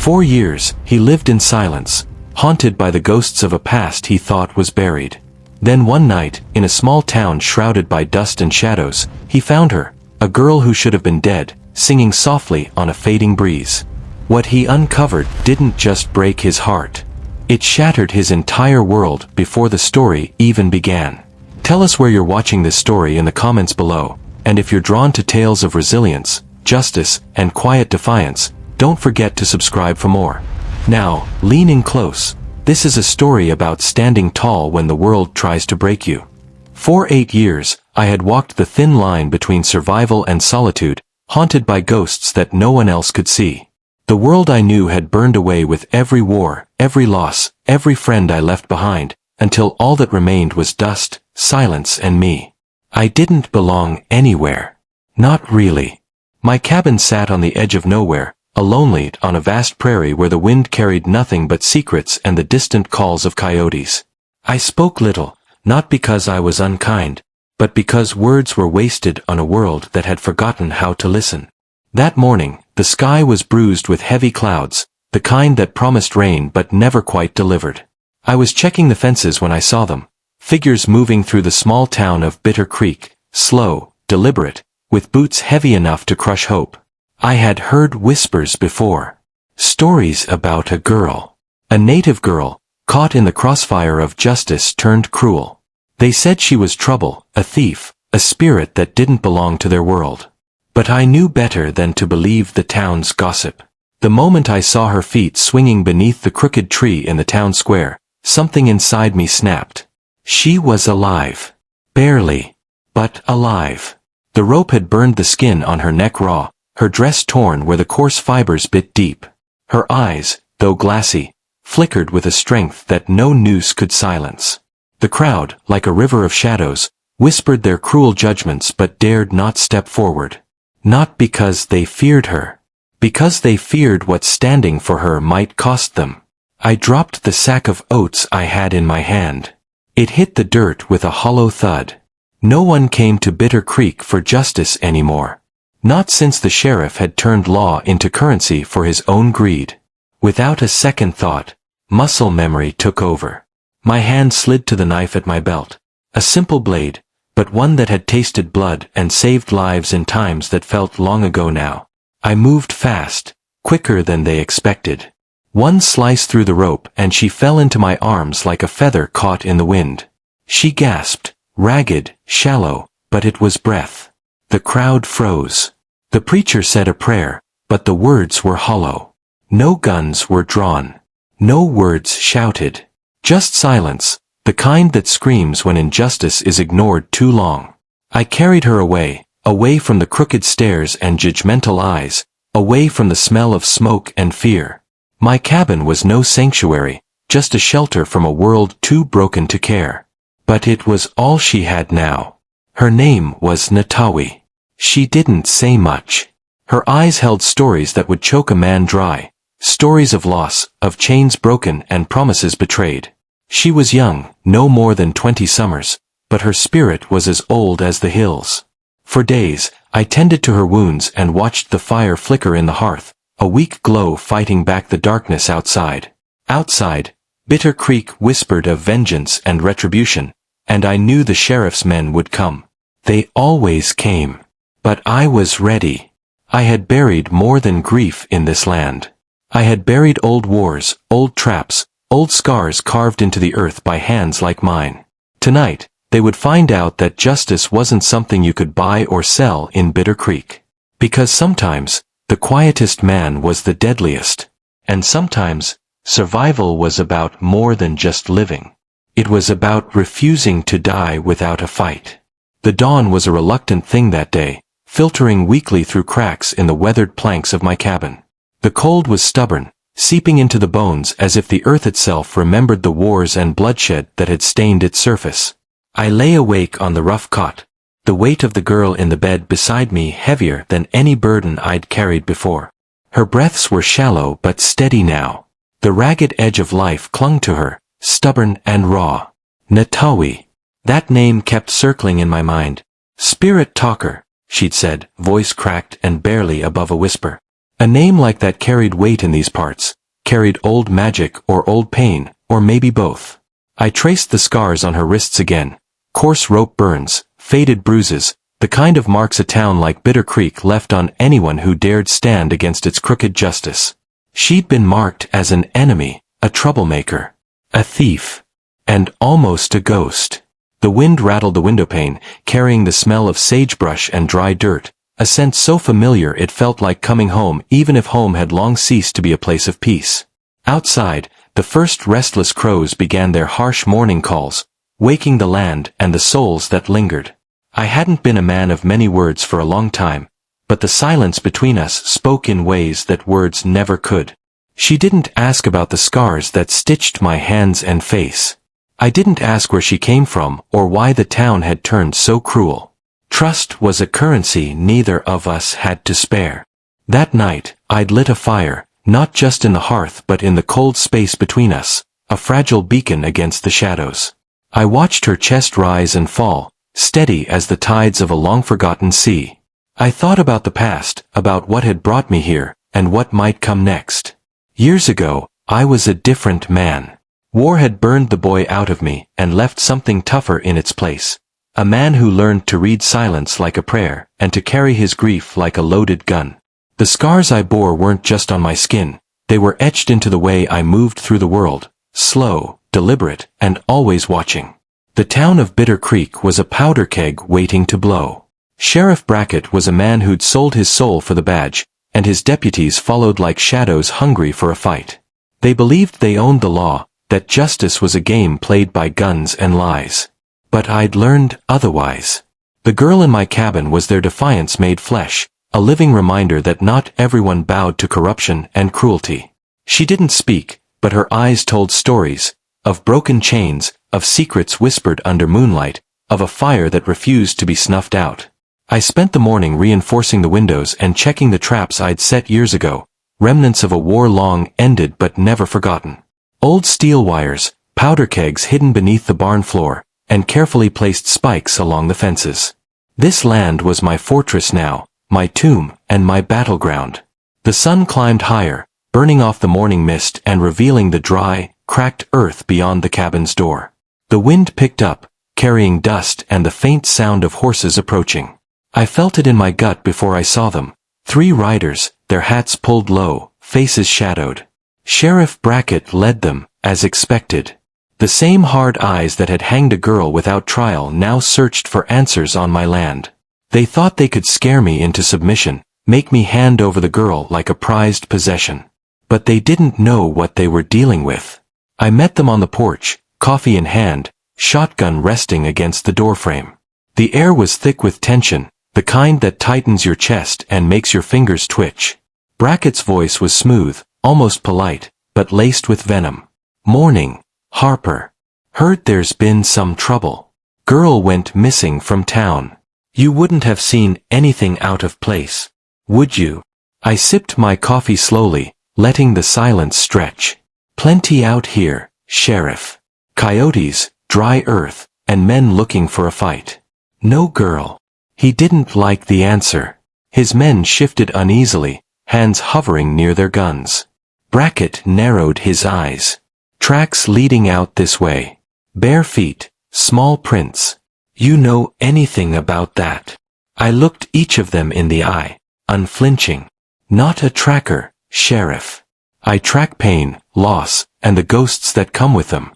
4 years, he lived in silence, haunted by the ghosts of a past he thought was buried. Then one night, in a small town shrouded by dust and shadows, he found her, a girl who should have been dead, singing softly on a fading breeze. What he uncovered didn't just break his heart. It shattered his entire world before the story even began. Tell us where you're watching this story in the comments below, and if you're drawn to tales of resilience, justice, and quiet defiance, don't forget to subscribe for more. Now, lean in close. This is a story about standing tall when the world tries to break you. For 8 years, I had walked the thin line between survival and solitude, haunted by ghosts that no one else could see. The world I knew had burned away with every war, every loss, every friend I left behind, until all that remained was dust, silence, and me. I didn't belong anywhere. Not really. My cabin sat on the edge of nowhere, lonely on a vast prairie where the wind carried nothing but secrets and the distant calls of coyotes. I spoke little, not because I was unkind, but because words were wasted on a world that had forgotten how to listen. That morning, the sky was bruised with heavy clouds, the kind that promised rain but never quite delivered. I was checking the fences when I saw them, figures moving through the small town of Bitter Creek, slow, deliberate, with boots heavy enough to crush hope. I had heard whispers before. Stories about a girl. A native girl, caught in the crossfire of justice turned cruel. They said she was trouble, a thief, a spirit that didn't belong to their world. But I knew better than to believe the town's gossip. The moment I saw her feet swinging beneath the crooked tree in the town square, something inside me snapped. She was alive. Barely. But alive. The rope had burned the skin on her neck raw, her dress torn where the coarse fibers bit deep. Her eyes, though glassy, flickered with a strength that no noose could silence. The crowd, like a river of shadows, whispered their cruel judgments but dared not step forward. Not because they feared her. Because they feared what standing for her might cost them. I dropped the sack of oats I had in my hand. It hit the dirt with a hollow thud. No one came to Bitter Creek for justice anymore. Not since the sheriff had turned law into currency for his own greed. Without a second thought, muscle memory took over. My hand slid to the knife at my belt. A simple blade, but one that had tasted blood and saved lives in times that felt long ago now. I moved fast, quicker than they expected. One slice through the rope and she fell into my arms like a feather caught in the wind. She gasped, ragged, shallow, but it was breath. The crowd froze. The preacher said a prayer, but the words were hollow. No guns were drawn. No words shouted. Just silence, the kind that screams when injustice is ignored too long. I carried her away, away from the crooked stares and judgmental eyes, away from the smell of smoke and fear. My cabin was no sanctuary, just a shelter from a world too broken to care. But it was all she had now. Her name was Natawi. She didn't say much. Her eyes held stories that would choke a man dry. Stories of loss, of chains broken and promises betrayed. She was young, no more than 20 summers, but her spirit was as old as the hills. For days, I tended to her wounds and watched the fire flicker in the hearth, a weak glow fighting back the darkness outside. Outside, Bitter Creek whispered of vengeance and retribution, and I knew the sheriff's men would come. They always came. But I was ready. I had buried more than grief in this land. I had buried old wars, old traps, old scars carved into the earth by hands like mine. Tonight, they would find out that justice wasn't something you could buy or sell in Bitter Creek. Because sometimes, the quietest man was the deadliest. And sometimes, survival was about more than just living. It was about refusing to die without a fight. The dawn was a reluctant thing that day, filtering weakly through cracks in the weathered planks of my cabin. The cold was stubborn, seeping into the bones as if the earth itself remembered the wars and bloodshed that had stained its surface. I lay awake on the rough cot, the weight of the girl in the bed beside me heavier than any burden I'd carried before. Her breaths were shallow but steady now. The ragged edge of life clung to her, stubborn and raw. Natawi. That name kept circling in my mind. Spirit talker, she'd said, voice cracked and barely above a whisper. A name like that carried weight in these parts, carried old magic or old pain, or maybe both. I traced the scars on her wrists again. Coarse rope burns, faded bruises, the kind of marks a town like Bitter Creek left on anyone who dared stand against its crooked justice. She'd been marked as an enemy, a troublemaker, a thief, and almost a ghost. The wind rattled the windowpane, carrying the smell of sagebrush and dry dirt, a scent so familiar it felt like coming home even if home had long ceased to be a place of peace. Outside, the first restless crows began their harsh morning calls, waking the land and the souls that lingered. I hadn't been a man of many words for a long time, but the silence between us spoke in ways that words never could. She didn't ask about the scars that stitched my hands and face. I didn't ask where she came from or why the town had turned so cruel. Trust was a currency neither of us had to spare. That night, I'd lit a fire, not just in the hearth but in the cold space between us, a fragile beacon against the shadows. I watched her chest rise and fall, steady as the tides of a long-forgotten sea. I thought about the past, about what had brought me here, and what might come next. Years ago, I was a different man. War had burned the boy out of me and left something tougher in its place. A man who learned to read silence like a prayer and to carry his grief like a loaded gun. The scars I bore weren't just on my skin, they were etched into the way I moved through the world, slow, deliberate, and always watching. The town of Bitter Creek was a powder keg waiting to blow. Sheriff Brackett was a man who'd sold his soul for the badge, and his deputies followed like shadows hungry for a fight. They believed they owned the law, that justice was a game played by guns and lies. But I'd learned otherwise. The girl in my cabin was their defiance made flesh, a living reminder that not everyone bowed to corruption and cruelty. She didn't speak, but her eyes told stories, of broken chains, of secrets whispered under moonlight, of a fire that refused to be snuffed out. I spent the morning reinforcing the windows and checking the traps I'd set years ago, remnants of a war long ended but never forgotten. Old steel wires, powder kegs hidden beneath the barn floor, and carefully placed spikes along the fences. This land was my fortress now, my tomb, and my battleground. The sun climbed higher, burning off the morning mist and revealing the dry, cracked earth beyond the cabin's door. The wind picked up, carrying dust and the faint sound of horses approaching. I felt it in my gut before I saw them. 3 riders, their hats pulled low, faces shadowed. Sheriff Brackett led them, as expected. The same hard eyes that had hanged a girl without trial now searched for answers on my land. They thought they could scare me into submission, make me hand over the girl like a prized possession. But they didn't know what they were dealing with. I met them on the porch, coffee in hand, shotgun resting against the doorframe. The air was thick with tension, the kind that tightens your chest and makes your fingers twitch. Brackett's voice was smooth, almost polite, but laced with venom. "Morning, Harper. Heard there's been some trouble. Girl went missing from town. You wouldn't have seen anything out of place, would you?" I sipped my coffee slowly, letting the silence stretch. "Plenty out here, Sheriff. Coyotes, dry earth, and men looking for a fight. No girl." He didn't like the answer. His men shifted uneasily, hands hovering near their guns. Brackett narrowed his eyes. "Tracks leading out this way. Bare feet, small prints. You know anything about that?" I looked each of them in the eye, unflinching. "Not a tracker, Sheriff. I track pain, loss, and the ghosts that come with them."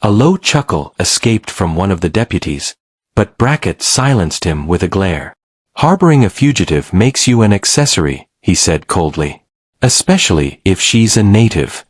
A low chuckle escaped from one of the deputies, but Brackett silenced him with a glare. "Harboring a fugitive makes you an accessory," he said coldly. "Especially if she's a native."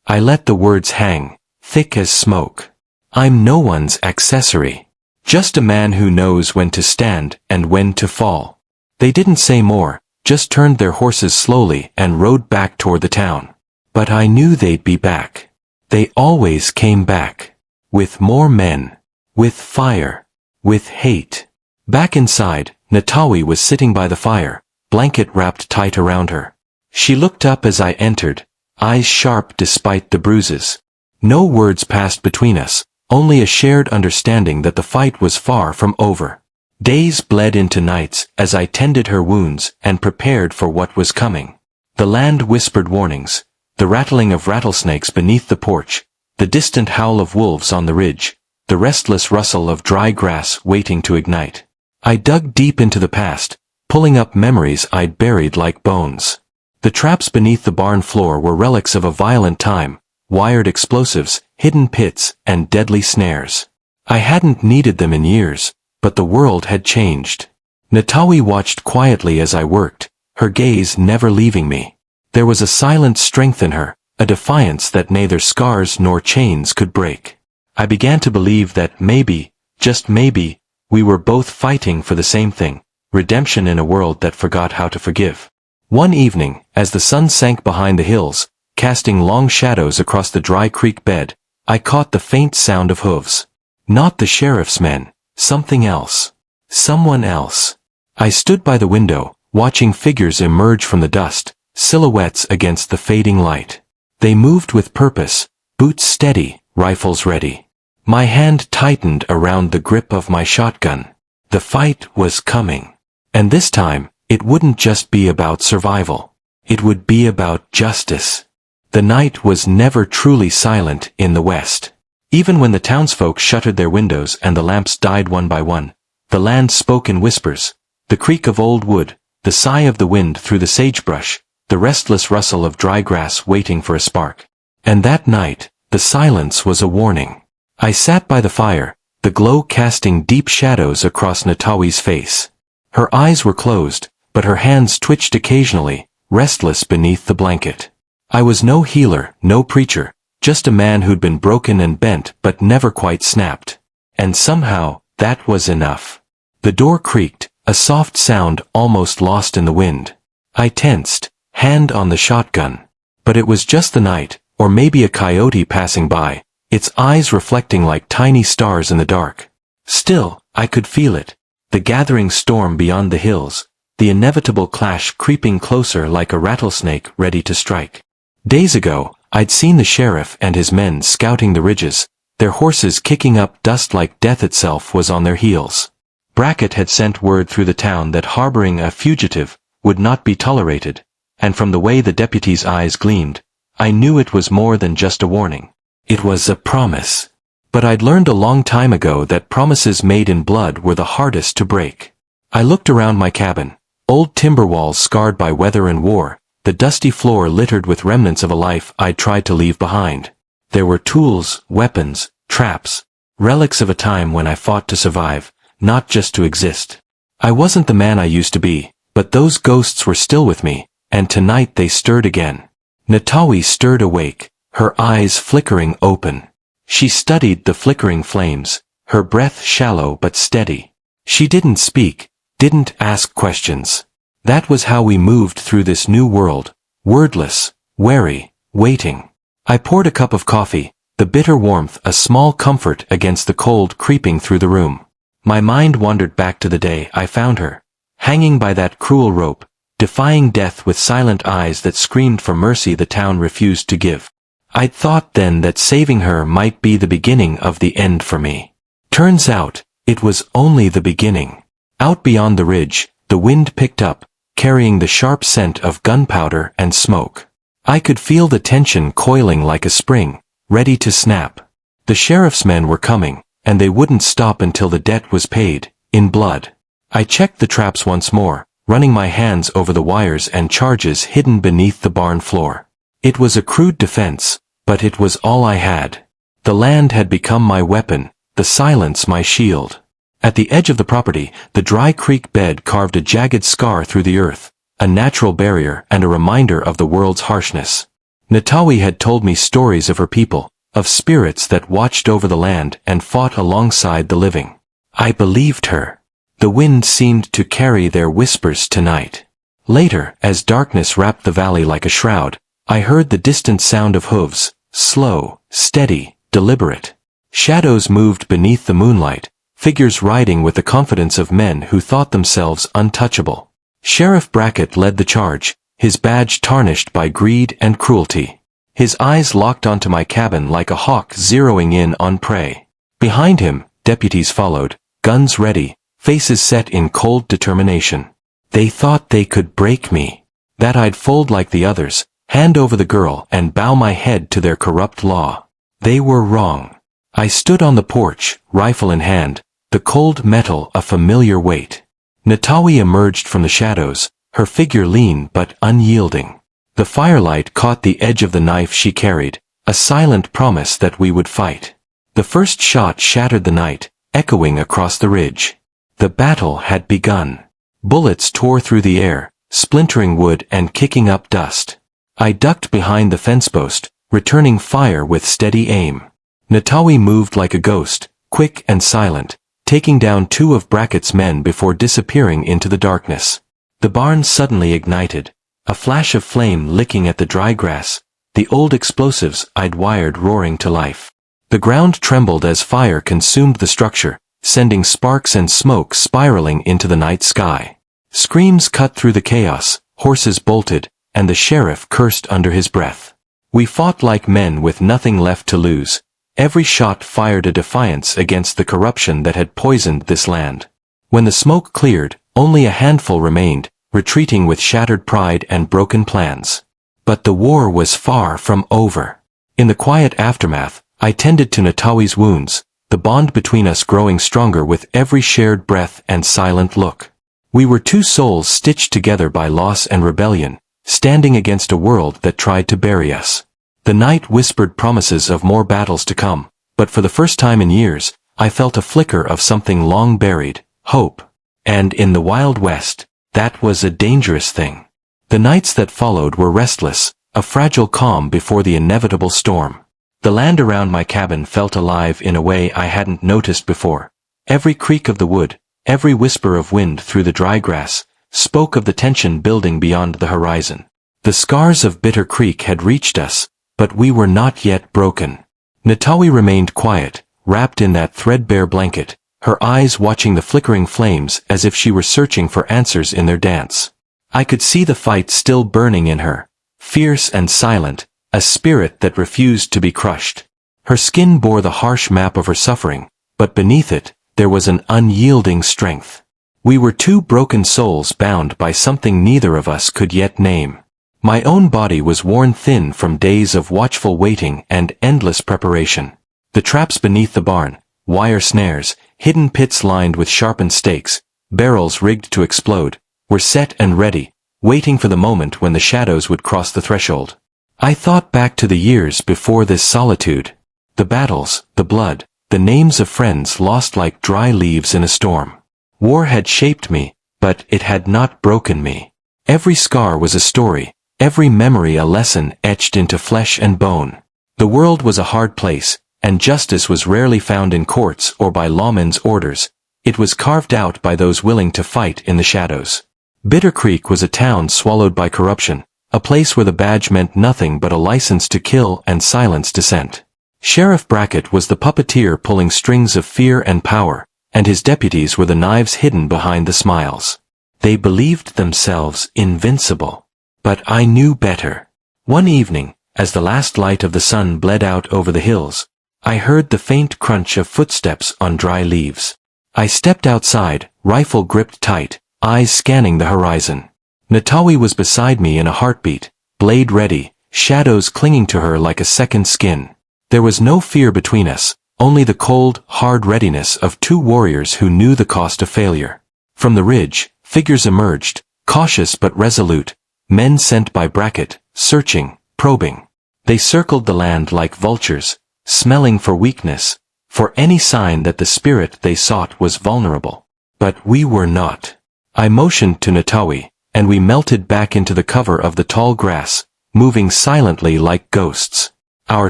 I let the words hang, thick as smoke. "I'm no one's accessory. Just a man who knows when to stand and when to fall." They didn't say more, just turned their horses slowly and rode back toward the town. But I knew they'd be back. They always came back. With more men. With fire. With hate. Back inside, Natawi was sitting by the fire, blanket wrapped tight around her. She looked up as I entered, eyes sharp despite the bruises. No words passed between us, only a shared understanding that the fight was far from over. Days bled into nights as I tended her wounds and prepared for what was coming. The land whispered warnings, the rattling of rattlesnakes beneath the porch, the distant howl of wolves on the ridge, the restless rustle of dry grass waiting to ignite. I dug deep into the past, pulling up memories I'd buried like bones. The traps beneath the barn floor were relics of a violent time, wired explosives, hidden pits, and deadly snares. I hadn't needed them in years, but the world had changed. Natawi watched quietly as I worked, her gaze never leaving me. There was a silent strength in her, a defiance that neither scars nor chains could break. I began to believe that maybe, just maybe, we were both fighting for the same thing, redemption in a world that forgot how to forgive. One evening, as the sun sank behind the hills, casting long shadows across the dry creek bed, I caught the faint sound of hooves. Not the sheriff's men, something else. Someone else. I stood by the window, watching figures emerge from the dust, silhouettes against the fading light. They moved with purpose, boots steady, rifles ready. My hand tightened around the grip of my shotgun. The fight was coming. And this time, it wouldn't just be about survival. It would be about justice. The night was never truly silent in the West. Even when the townsfolk shuttered their windows and the lamps died one by one, the land spoke in whispers, the creak of old wood, the sigh of the wind through the sagebrush, the restless rustle of dry grass waiting for a spark. And that night, the silence was a warning. I sat by the fire, the glow casting deep shadows across Natawi's face. Her eyes were closed, but her hands twitched occasionally, restless beneath the blanket. I was no healer, no preacher, just a man who'd been broken and bent but never quite snapped. And somehow, that was enough. The door creaked, a soft sound almost lost in the wind. I tensed, hand on the shotgun. But it was just the night, or maybe a coyote passing by, its eyes reflecting like tiny stars in the dark. Still, I could feel it. The gathering storm beyond the hills, the inevitable clash creeping closer like a rattlesnake ready to strike. Days ago, I'd seen the sheriff and his men scouting the ridges, their horses kicking up dust like death itself was on their heels. Brackett had sent word through the town that harboring a fugitive would not be tolerated, and from the way the deputy's eyes gleamed, I knew it was more than just a warning. It was a promise. But I'd learned a long time ago that promises made in blood were the hardest to break. I looked around my cabin, old timber walls scarred by weather and war, the dusty floor littered with remnants of a life I'd tried to leave behind. There were tools, weapons, traps, relics of a time when I fought to survive, not just to exist. I wasn't the man I used to be, but those ghosts were still with me, and tonight they stirred again. Natawi stirred awake, her eyes flickering open. She studied the flickering flames, her breath shallow but steady. She didn't speak, didn't ask questions. That was how we moved through this new world, wordless, wary, waiting. I poured a cup of coffee, the bitter warmth a small comfort against the cold creeping through the room. My mind wandered back to the day I found her, hanging by that cruel rope, defying death with silent eyes that screamed for mercy the town refused to give. I'd thought then that saving her might be the beginning of the end for me. Turns out, it was only the beginning. Out beyond the ridge, the wind picked up, carrying the sharp scent of gunpowder and smoke. I could feel the tension coiling like a spring, ready to snap. The sheriff's men were coming, and they wouldn't stop until the debt was paid, in blood. I checked the traps once more, running my hands over the wires and charges hidden beneath the barn floor. It was a crude defense, but it was all I had. The land had become my weapon, the silence my shield. At the edge of the property, the dry creek bed carved a jagged scar through the earth, a natural barrier and a reminder of the world's harshness. Natawi had told me stories of her people, of spirits that watched over the land and fought alongside the living. I believed her. The wind seemed to carry their whispers tonight. Later, as darkness wrapped the valley like a shroud, I heard the distant sound of hooves, slow, steady, deliberate. Shadows moved beneath the moonlight, figures riding with the confidence of men who thought themselves untouchable. Sheriff Brackett led the charge, his badge tarnished by greed and cruelty. His eyes locked onto my cabin like a hawk zeroing in on prey. Behind him, deputies followed, guns ready, faces set in cold determination. They thought they could break me. that I'd fold like the others, hand over the girl and bow my head to their corrupt law. They were wrong. I stood on the porch, rifle in hand, the cold metal a familiar weight. Natawi emerged from the shadows, her figure lean but unyielding. The firelight caught the edge of the knife she carried, a silent promise that we would fight. The first shot shattered the night, echoing across the ridge. The battle had begun. Bullets tore through the air, splintering wood and kicking up dust. I ducked behind the fence post, returning fire with steady aim. Natawi moved like a ghost, quick and silent, taking down 2 of Brackett's men before disappearing into the darkness. The barn suddenly ignited, a flash of flame licking at the dry grass, the old explosives I'd wired roaring to life. The ground trembled as fire consumed the structure, sending sparks and smoke spiraling into the night sky. Screams cut through the chaos, horses bolted, and the sheriff cursed under his breath. We fought like men with nothing left to lose. Every shot fired a defiance against the corruption that had poisoned this land. When the smoke cleared, only a handful remained, retreating with shattered pride and broken plans. But the war was far from over. In the quiet aftermath, I tended to Natawi's wounds, the bond between us growing stronger with every shared breath and silent look. We were 2 souls stitched together by loss and rebellion, standing against a world that tried to bury us. The night whispered promises of more battles to come, but for the first time in years, I felt a flicker of something long buried, hope. And in the Wild West, that was a dangerous thing. The nights that followed were restless, a fragile calm before the inevitable storm. The land around my cabin felt alive in a way I hadn't noticed before. Every creak of the wood, every whisper of wind through the dry grass, spoke of the tension building beyond the horizon. The scars of Bitter Creek had reached us, but we were not yet broken. Natawi remained quiet, wrapped in that threadbare blanket, her eyes watching the flickering flames as if she were searching for answers in their dance. I could see the fight still burning in her, fierce and silent, a spirit that refused to be crushed. Her skin bore the harsh map of her suffering, but beneath it, there was an unyielding strength. We were 2 broken souls bound by something neither of us could yet name. My own body was worn thin from days of watchful waiting and endless preparation. The traps beneath the barn, wire snares, hidden pits lined with sharpened stakes, barrels rigged to explode, were set and ready, waiting for the moment when the shadows would cross the threshold. I thought back to the years before this solitude. The battles, the blood, the names of friends lost like dry leaves in a storm. War had shaped me, but it had not broken me. Every scar was a story, every memory a lesson etched into flesh and bone. The world was a hard place, and justice was rarely found in courts or by lawmen's orders. It was carved out by those willing to fight in the shadows. Bitter Creek was a town swallowed by corruption, a place where the badge meant nothing but a license to kill and silence dissent. Sheriff Brackett was the puppeteer pulling strings of fear and power, and his deputies were the knives hidden behind the smiles. They believed themselves invincible. But I knew better. One evening, as the last light of the sun bled out over the hills, I heard the faint crunch of footsteps on dry leaves. I stepped outside, rifle gripped tight, eyes scanning the horizon. Natawi was beside me in a heartbeat, blade ready, shadows clinging to her like a second skin. There was no fear between us, only the cold, hard readiness of 2 warriors who knew the cost of failure. From the ridge, figures emerged, cautious but resolute, men sent by Brackett, searching, probing. They circled the land like vultures, smelling for weakness, for any sign that the spirit they sought was vulnerable. But we were not. I motioned to Natawi, and we melted back into the cover of the tall grass, moving silently like ghosts. Our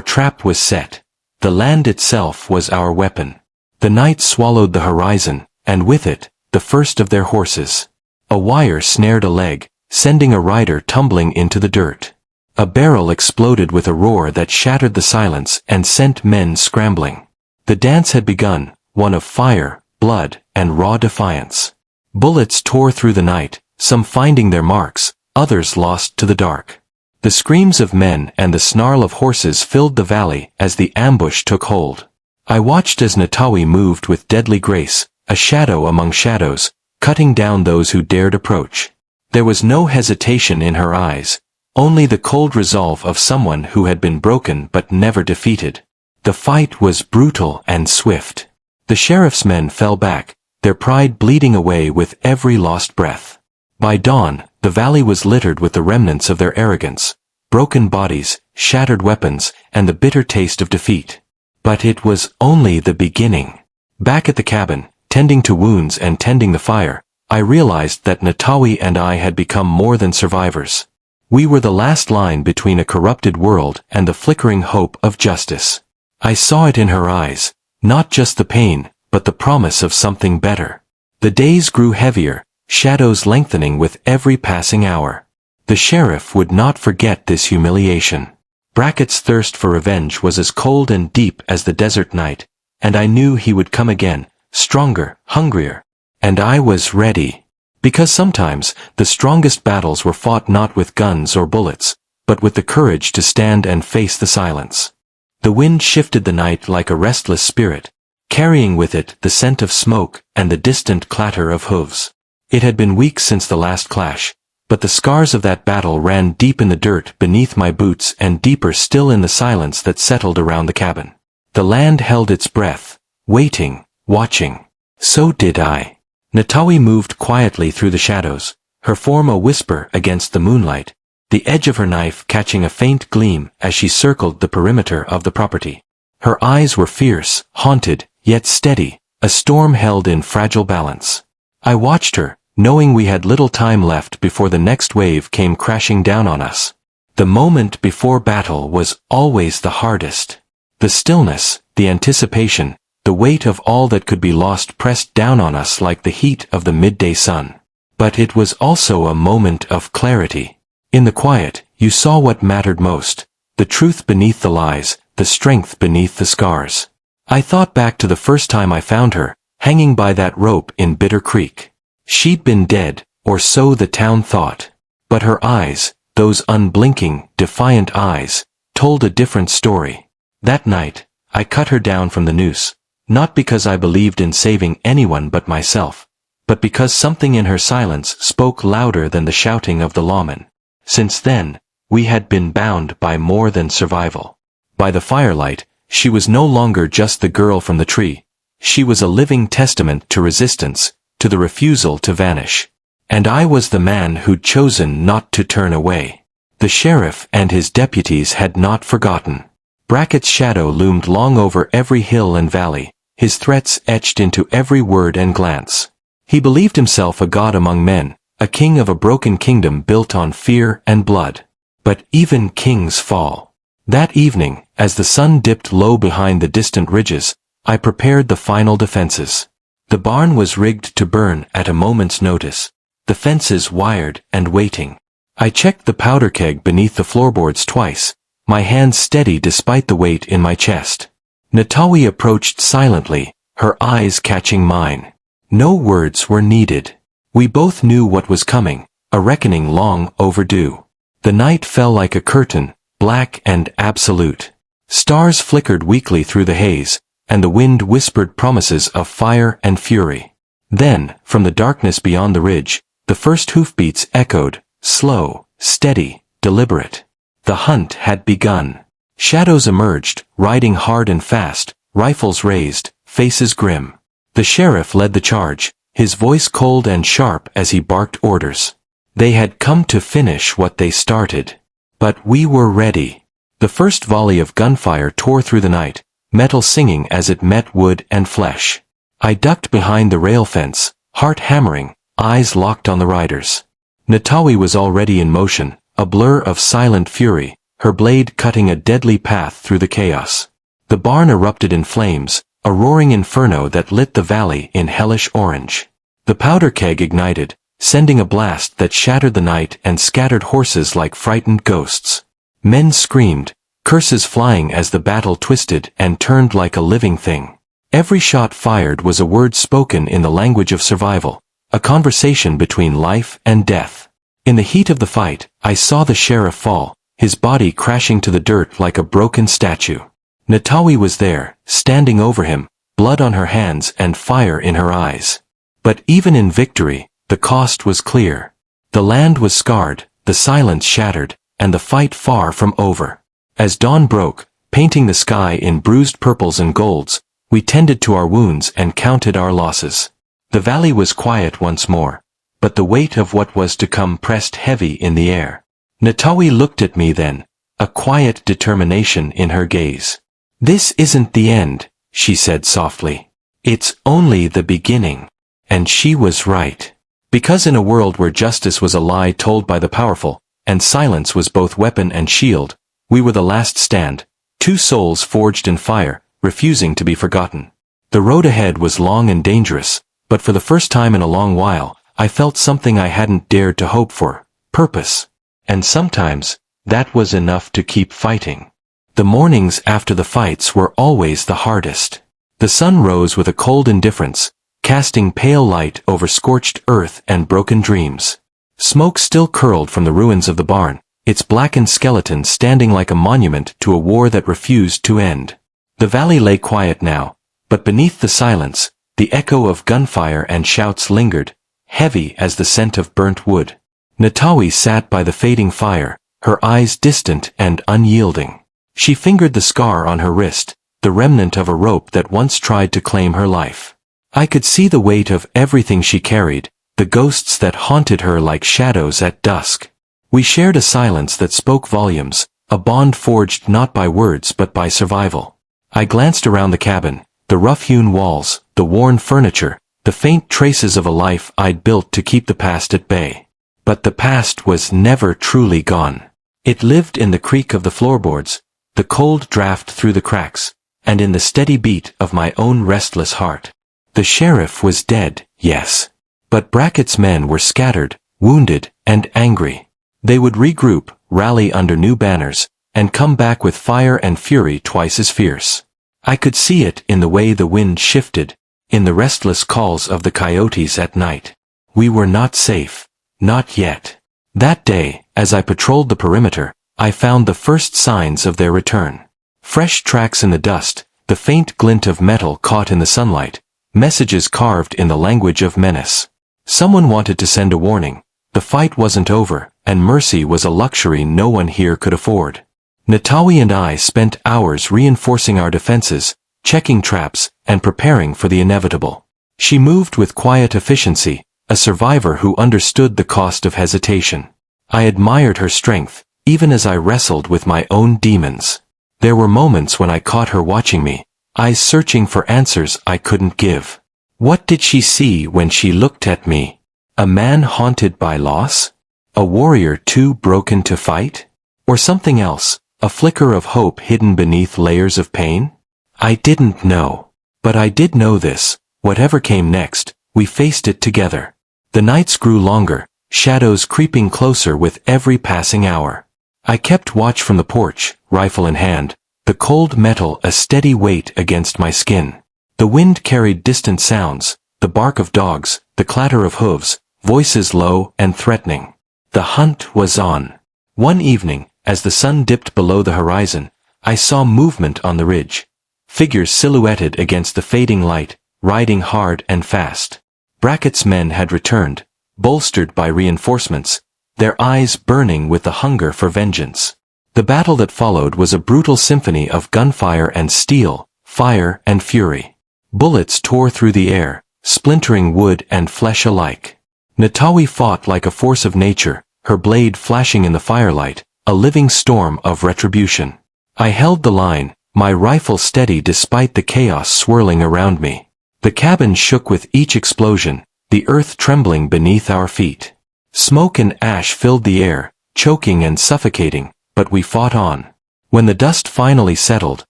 trap was set. The land itself was our weapon. The night swallowed the horizon, and with it, the first of their horses. A wire snared a leg, sending a rider tumbling into the dirt. A barrel exploded with a roar that shattered the silence and sent men scrambling. The dance had begun, one of fire, blood, and raw defiance. Bullets tore through the night, some finding their marks, others lost to the dark. The screams of men and the snarl of horses filled the valley as the ambush took hold. I watched as Natawi moved with deadly grace, a shadow among shadows, cutting down those who dared approach. There was no hesitation in her eyes, only the cold resolve of someone who had been broken but never defeated. The fight was brutal and swift. The sheriff's men fell back, their pride bleeding away with every lost breath. By dawn, the valley was littered with the remnants of their arrogance, broken bodies, shattered weapons, and the bitter taste of defeat. But it was only the beginning. Back at the cabin, tending to wounds and tending the fire, I realized that Natawi and I had become more than survivors. We were the last line between a corrupted world and the flickering hope of justice. I saw it in her eyes, not just the pain, but the promise of something better. The days grew heavier, shadows lengthening with every passing hour. The sheriff would not forget this humiliation. Brackett's thirst for revenge was as cold and deep as the desert night, and I knew he would come again, stronger, hungrier. And I was ready. Because sometimes, the strongest battles were fought not with guns or bullets, but with the courage to stand and face the silence. The wind shifted the night like a restless spirit, carrying with it the scent of smoke and the distant clatter of hooves. It had been weeks since the last clash, but the scars of that battle ran deep in the dirt beneath my boots and deeper still in the silence that settled around the cabin. The land held its breath, waiting, watching. So did I. Natawi moved quietly through the shadows, her form a whisper against the moonlight, the edge of her knife catching a faint gleam as she circled the perimeter of the property. Her eyes were fierce, haunted, yet steady, a storm held in fragile balance. I watched her, knowing we had little time left before the next wave came crashing down on us. The moment before battle was always the hardest. The stillness, the anticipation, the weight of all that could be lost pressed down on us like the heat of the midday sun. But it was also a moment of clarity. In the quiet, you saw what mattered most, the truth beneath the lies, the strength beneath the scars. I thought back to the first time I found her, hanging by that rope in Bitter Creek. She'd been dead, or so the town thought. But her eyes, those unblinking, defiant eyes, told a different story. That night, I cut her down from the noose. Not because I believed in saving anyone but myself, but because something in her silence spoke louder than the shouting of the lawmen. Since then, we had been bound by more than survival. By the firelight, she was no longer just the girl from the tree. She was a living testament to resistance, to the refusal to vanish. And I was the man who'd chosen not to turn away. The sheriff and his deputies had not forgotten. Brackett's shadow loomed long over every hill and valley, his threats etched into every word and glance. He believed himself a god among men, a king of a broken kingdom built on fear and blood. But even kings fall. That evening, as the sun dipped low behind the distant ridges, I prepared the final defenses. The barn was rigged to burn at a moment's notice, the fences wired and waiting. I checked the powder keg beneath the floorboards twice, my hands steady despite the weight in my chest. Natawi approached silently, her eyes catching mine. No words were needed. We both knew what was coming, a reckoning long overdue. The night fell like a curtain, black and absolute. Stars flickered weakly through the haze, and the wind whispered promises of fire and fury. Then, from the darkness beyond the ridge, the first hoofbeats echoed, slow, steady, deliberate. The hunt had begun. Shadows emerged, riding hard and fast, rifles raised, faces grim. The sheriff led the charge, his voice cold and sharp as he barked orders. They had come to finish what they started. But we were ready. The first volley of gunfire tore through the night, metal singing as it met wood and flesh. I ducked behind the rail fence, heart hammering, eyes locked on the riders. Natawi was already in motion, a blur of silent fury, her blade cutting a deadly path through the chaos. The barn erupted in flames, a roaring inferno that lit the valley in hellish orange. The powder keg ignited, sending a blast that shattered the night and scattered horses like frightened ghosts. Men screamed, curses flying as the battle twisted and turned like a living thing. Every shot fired was a word spoken in the language of survival, a conversation between life and death. In the heat of the fight, I saw the sheriff fall, his body crashing to the dirt like a broken statue. Natawi was there, standing over him, blood on her hands and fire in her eyes. But even in victory, the cost was clear. The land was scarred, the silence shattered, and the fight far from over. As dawn broke, painting the sky in bruised purples and golds, we tended to our wounds and counted our losses. The valley was quiet once more, but the weight of what was to come pressed heavy in the air. Natawi looked at me then, a quiet determination in her gaze. "This isn't the end," she said softly. "It's only the beginning." And she was right. Because in a world where justice was a lie told by the powerful, and silence was both weapon and shield, we were the last stand, two souls forged in fire, refusing to be forgotten. The road ahead was long and dangerous, but for the first time in a long while, I felt something I hadn't dared to hope for: purpose. And sometimes, that was enough to keep fighting. The mornings after the fights were always the hardest. The sun rose with a cold indifference, casting pale light over scorched earth and broken dreams. Smoke still curled from the ruins of the barn, its blackened skeleton standing like a monument to a war that refused to end. The valley lay quiet now, but beneath the silence, the echo of gunfire and shouts lingered, heavy as the scent of burnt wood. Natawi sat by the fading fire, her eyes distant and unyielding. She fingered the scar on her wrist, the remnant of a rope that once tried to claim her life. I could see the weight of everything she carried, the ghosts that haunted her like shadows at dusk. We shared a silence that spoke volumes, a bond forged not by words but by survival. I glanced around the cabin, the rough-hewn walls, the worn furniture, the faint traces of a life I'd built to keep the past at bay. But the past was never truly gone. It lived in the creak of the floorboards, the cold draft through the cracks, and in the steady beat of my own restless heart. The sheriff was dead, yes. But Brackett's men were scattered, wounded, and angry. They would regroup, rally under new banners, and come back with fire and fury twice as fierce. I could see it in the way the wind shifted, in the restless calls of the coyotes at night. We were not safe. Not yet. That day, as I patrolled the perimeter, I found the first signs of their return. Fresh tracks in the dust, the faint glint of metal caught in the sunlight, messages carved in the language of menace. Someone wanted to send a warning. The fight wasn't over, and mercy was a luxury no one here could afford. Natawi and I spent hours reinforcing our defenses, checking traps, and preparing for the inevitable. She moved with quiet efficiency, a survivor who understood the cost of hesitation. I admired her strength, even as I wrestled with my own demons. There were moments when I caught her watching me, eyes searching for answers I couldn't give. What did she see when she looked at me? A man haunted by loss? A warrior too broken to fight? Or something else, a flicker of hope hidden beneath layers of pain? I didn't know. But I did know this: whatever came next, we faced it together. The nights grew longer, shadows creeping closer with every passing hour. I kept watch from the porch, rifle in hand, the cold metal a steady weight against my skin. The wind carried distant sounds, the bark of dogs, the clatter of hooves, voices low and threatening. The hunt was on. One evening, as the sun dipped below the horizon, I saw movement on the ridge. Figures silhouetted against the fading light, riding hard and fast. Brackett's men had returned, bolstered by reinforcements, their eyes burning with the hunger for vengeance. The battle that followed was a brutal symphony of gunfire and steel, fire and fury. Bullets tore through the air, splintering wood and flesh alike. Natawi fought like a force of nature, her blade flashing in the firelight, a living storm of retribution. I held the line, my rifle steady despite the chaos swirling around me. The cabin shook with each explosion, the earth trembling beneath our feet. Smoke and ash filled the air, choking and suffocating, but we fought on. When the dust finally settled,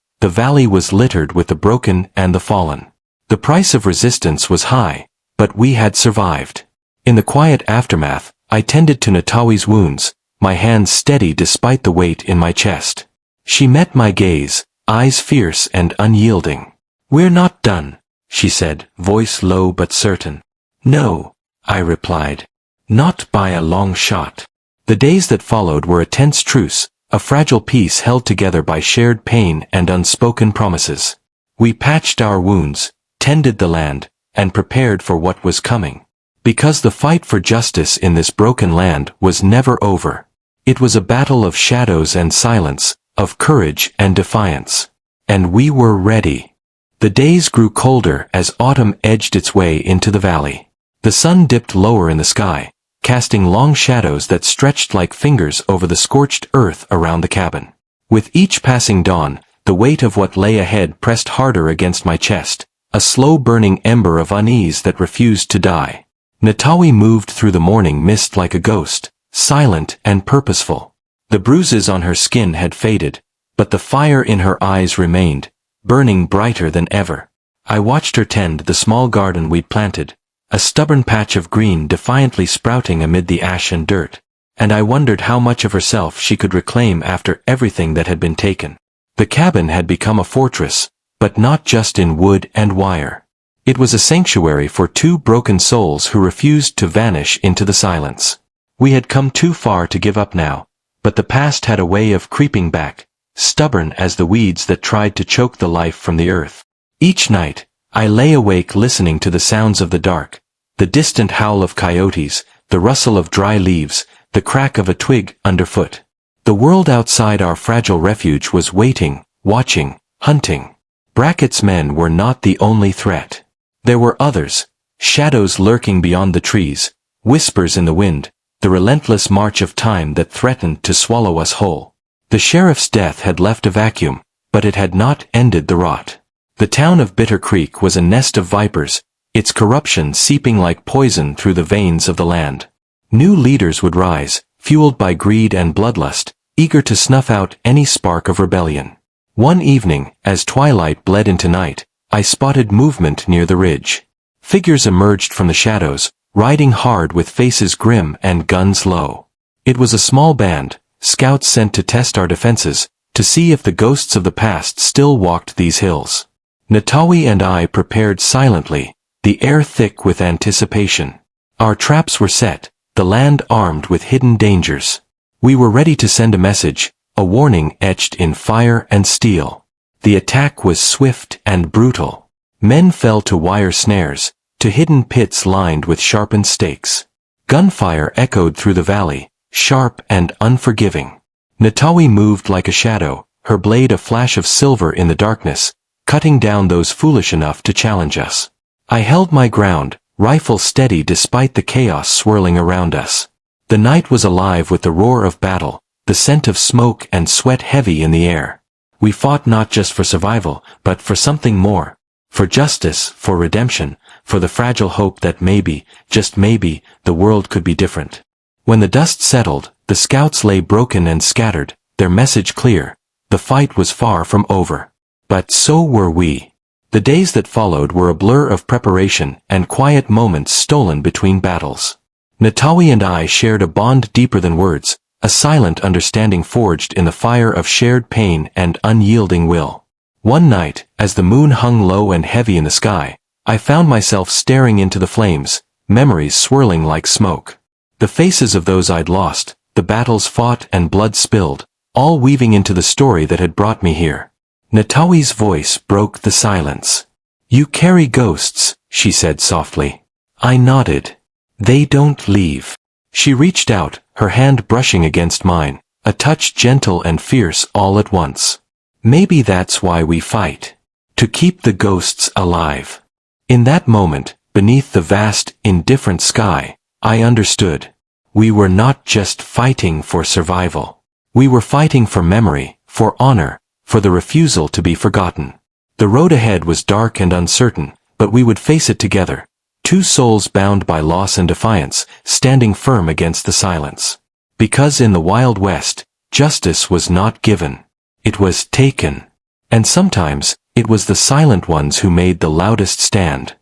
the valley was littered with the broken and the fallen. The price of resistance was high, but we had survived. In the quiet aftermath, I tended to Natawi's wounds, my hands steady despite the weight in my chest. She met my gaze, eyes fierce and unyielding. "We're not done," she said, voice low but certain. "No," I replied. "Not by a long shot." The days that followed were a tense truce, a fragile peace held together by shared pain and unspoken promises. We patched our wounds, tended the land, and prepared for what was coming. Because the fight for justice in this broken land was never over. It was a battle of shadows and silence, of courage and defiance. And we were ready. The days grew colder as autumn edged its way into the valley. The sun dipped lower in the sky, casting long shadows that stretched like fingers over the scorched earth around the cabin. With each passing dawn, the weight of what lay ahead pressed harder against my chest, a slow-burning ember of unease that refused to die. Natawi moved through the morning mist like a ghost, silent and purposeful. The bruises on her skin had faded, but the fire in her eyes remained, burning brighter than ever. I watched her tend the small garden we'd planted, a stubborn patch of green defiantly sprouting amid the ash and dirt, and I wondered how much of herself she could reclaim after everything that had been taken. The cabin had become a fortress, but not just in wood and wire. It was a sanctuary for two broken souls who refused to vanish into the silence. We had come too far to give up now, but the past had a way of creeping back, stubborn as the weeds that tried to choke the life from the earth. Each night, I lay awake listening to the sounds of the dark, the distant howl of coyotes, the rustle of dry leaves, the crack of a twig underfoot. The world outside our fragile refuge was waiting, watching, hunting. Brackett's men were not the only threat. There were others, shadows lurking beyond the trees, whispers in the wind, the relentless march of time that threatened to swallow us whole. The sheriff's death had left a vacuum, but it had not ended the rot. The town of Bitter Creek was a nest of vipers, its corruption seeping like poison through the veins of the land. New leaders would rise, fueled by greed and bloodlust, eager to snuff out any spark of rebellion. One evening, as twilight bled into night, I spotted movement near the ridge. Figures emerged from the shadows, riding hard with faces grim and guns low. It was a small band, scouts sent to test our defenses, to see if the ghosts of the past still walked these hills. Natawi and I prepared silently, the air thick with anticipation. Our traps were set, the land armed with hidden dangers. We were ready to send a message, a warning etched in fire and steel. The attack was swift and brutal. Men fell to wire snares, to hidden pits lined with sharpened stakes. Gunfire echoed through the valley, sharp and unforgiving. Natawi moved like a shadow, her blade a flash of silver in the darkness, cutting down those foolish enough to challenge us. I held my ground, rifle steady despite the chaos swirling around us. The night was alive with the roar of battle, the scent of smoke and sweat heavy in the air. We fought not just for survival, but for something more. For justice, for redemption, for the fragile hope that maybe, just maybe, the world could be different. When the dust settled, the scouts lay broken and scattered, their message clear. The fight was far from over. But so were we. The days that followed were a blur of preparation and quiet moments stolen between battles. Natawi and I shared a bond deeper than words, a silent understanding forged in the fire of shared pain and unyielding will. One night, as the moon hung low and heavy in the sky, I found myself staring into the flames, memories swirling like smoke. The faces of those I'd lost, the battles fought and blood spilled, all weaving into the story that had brought me here. Natawi's voice broke the silence. "You carry ghosts," she said softly. I nodded. "They don't leave." She reached out, her hand brushing against mine, a touch gentle and fierce all at once. "Maybe that's why we fight. To keep the ghosts alive." In that moment, beneath the vast, indifferent sky, I understood. We were not just fighting for survival. We were fighting for memory, for honor, for the refusal to be forgotten. The road ahead was dark and uncertain, but we would face it together, two souls bound by loss and defiance, standing firm against the silence. Because in the Wild West, justice was not given. It was taken. And sometimes, it was the silent ones who made the loudest stand.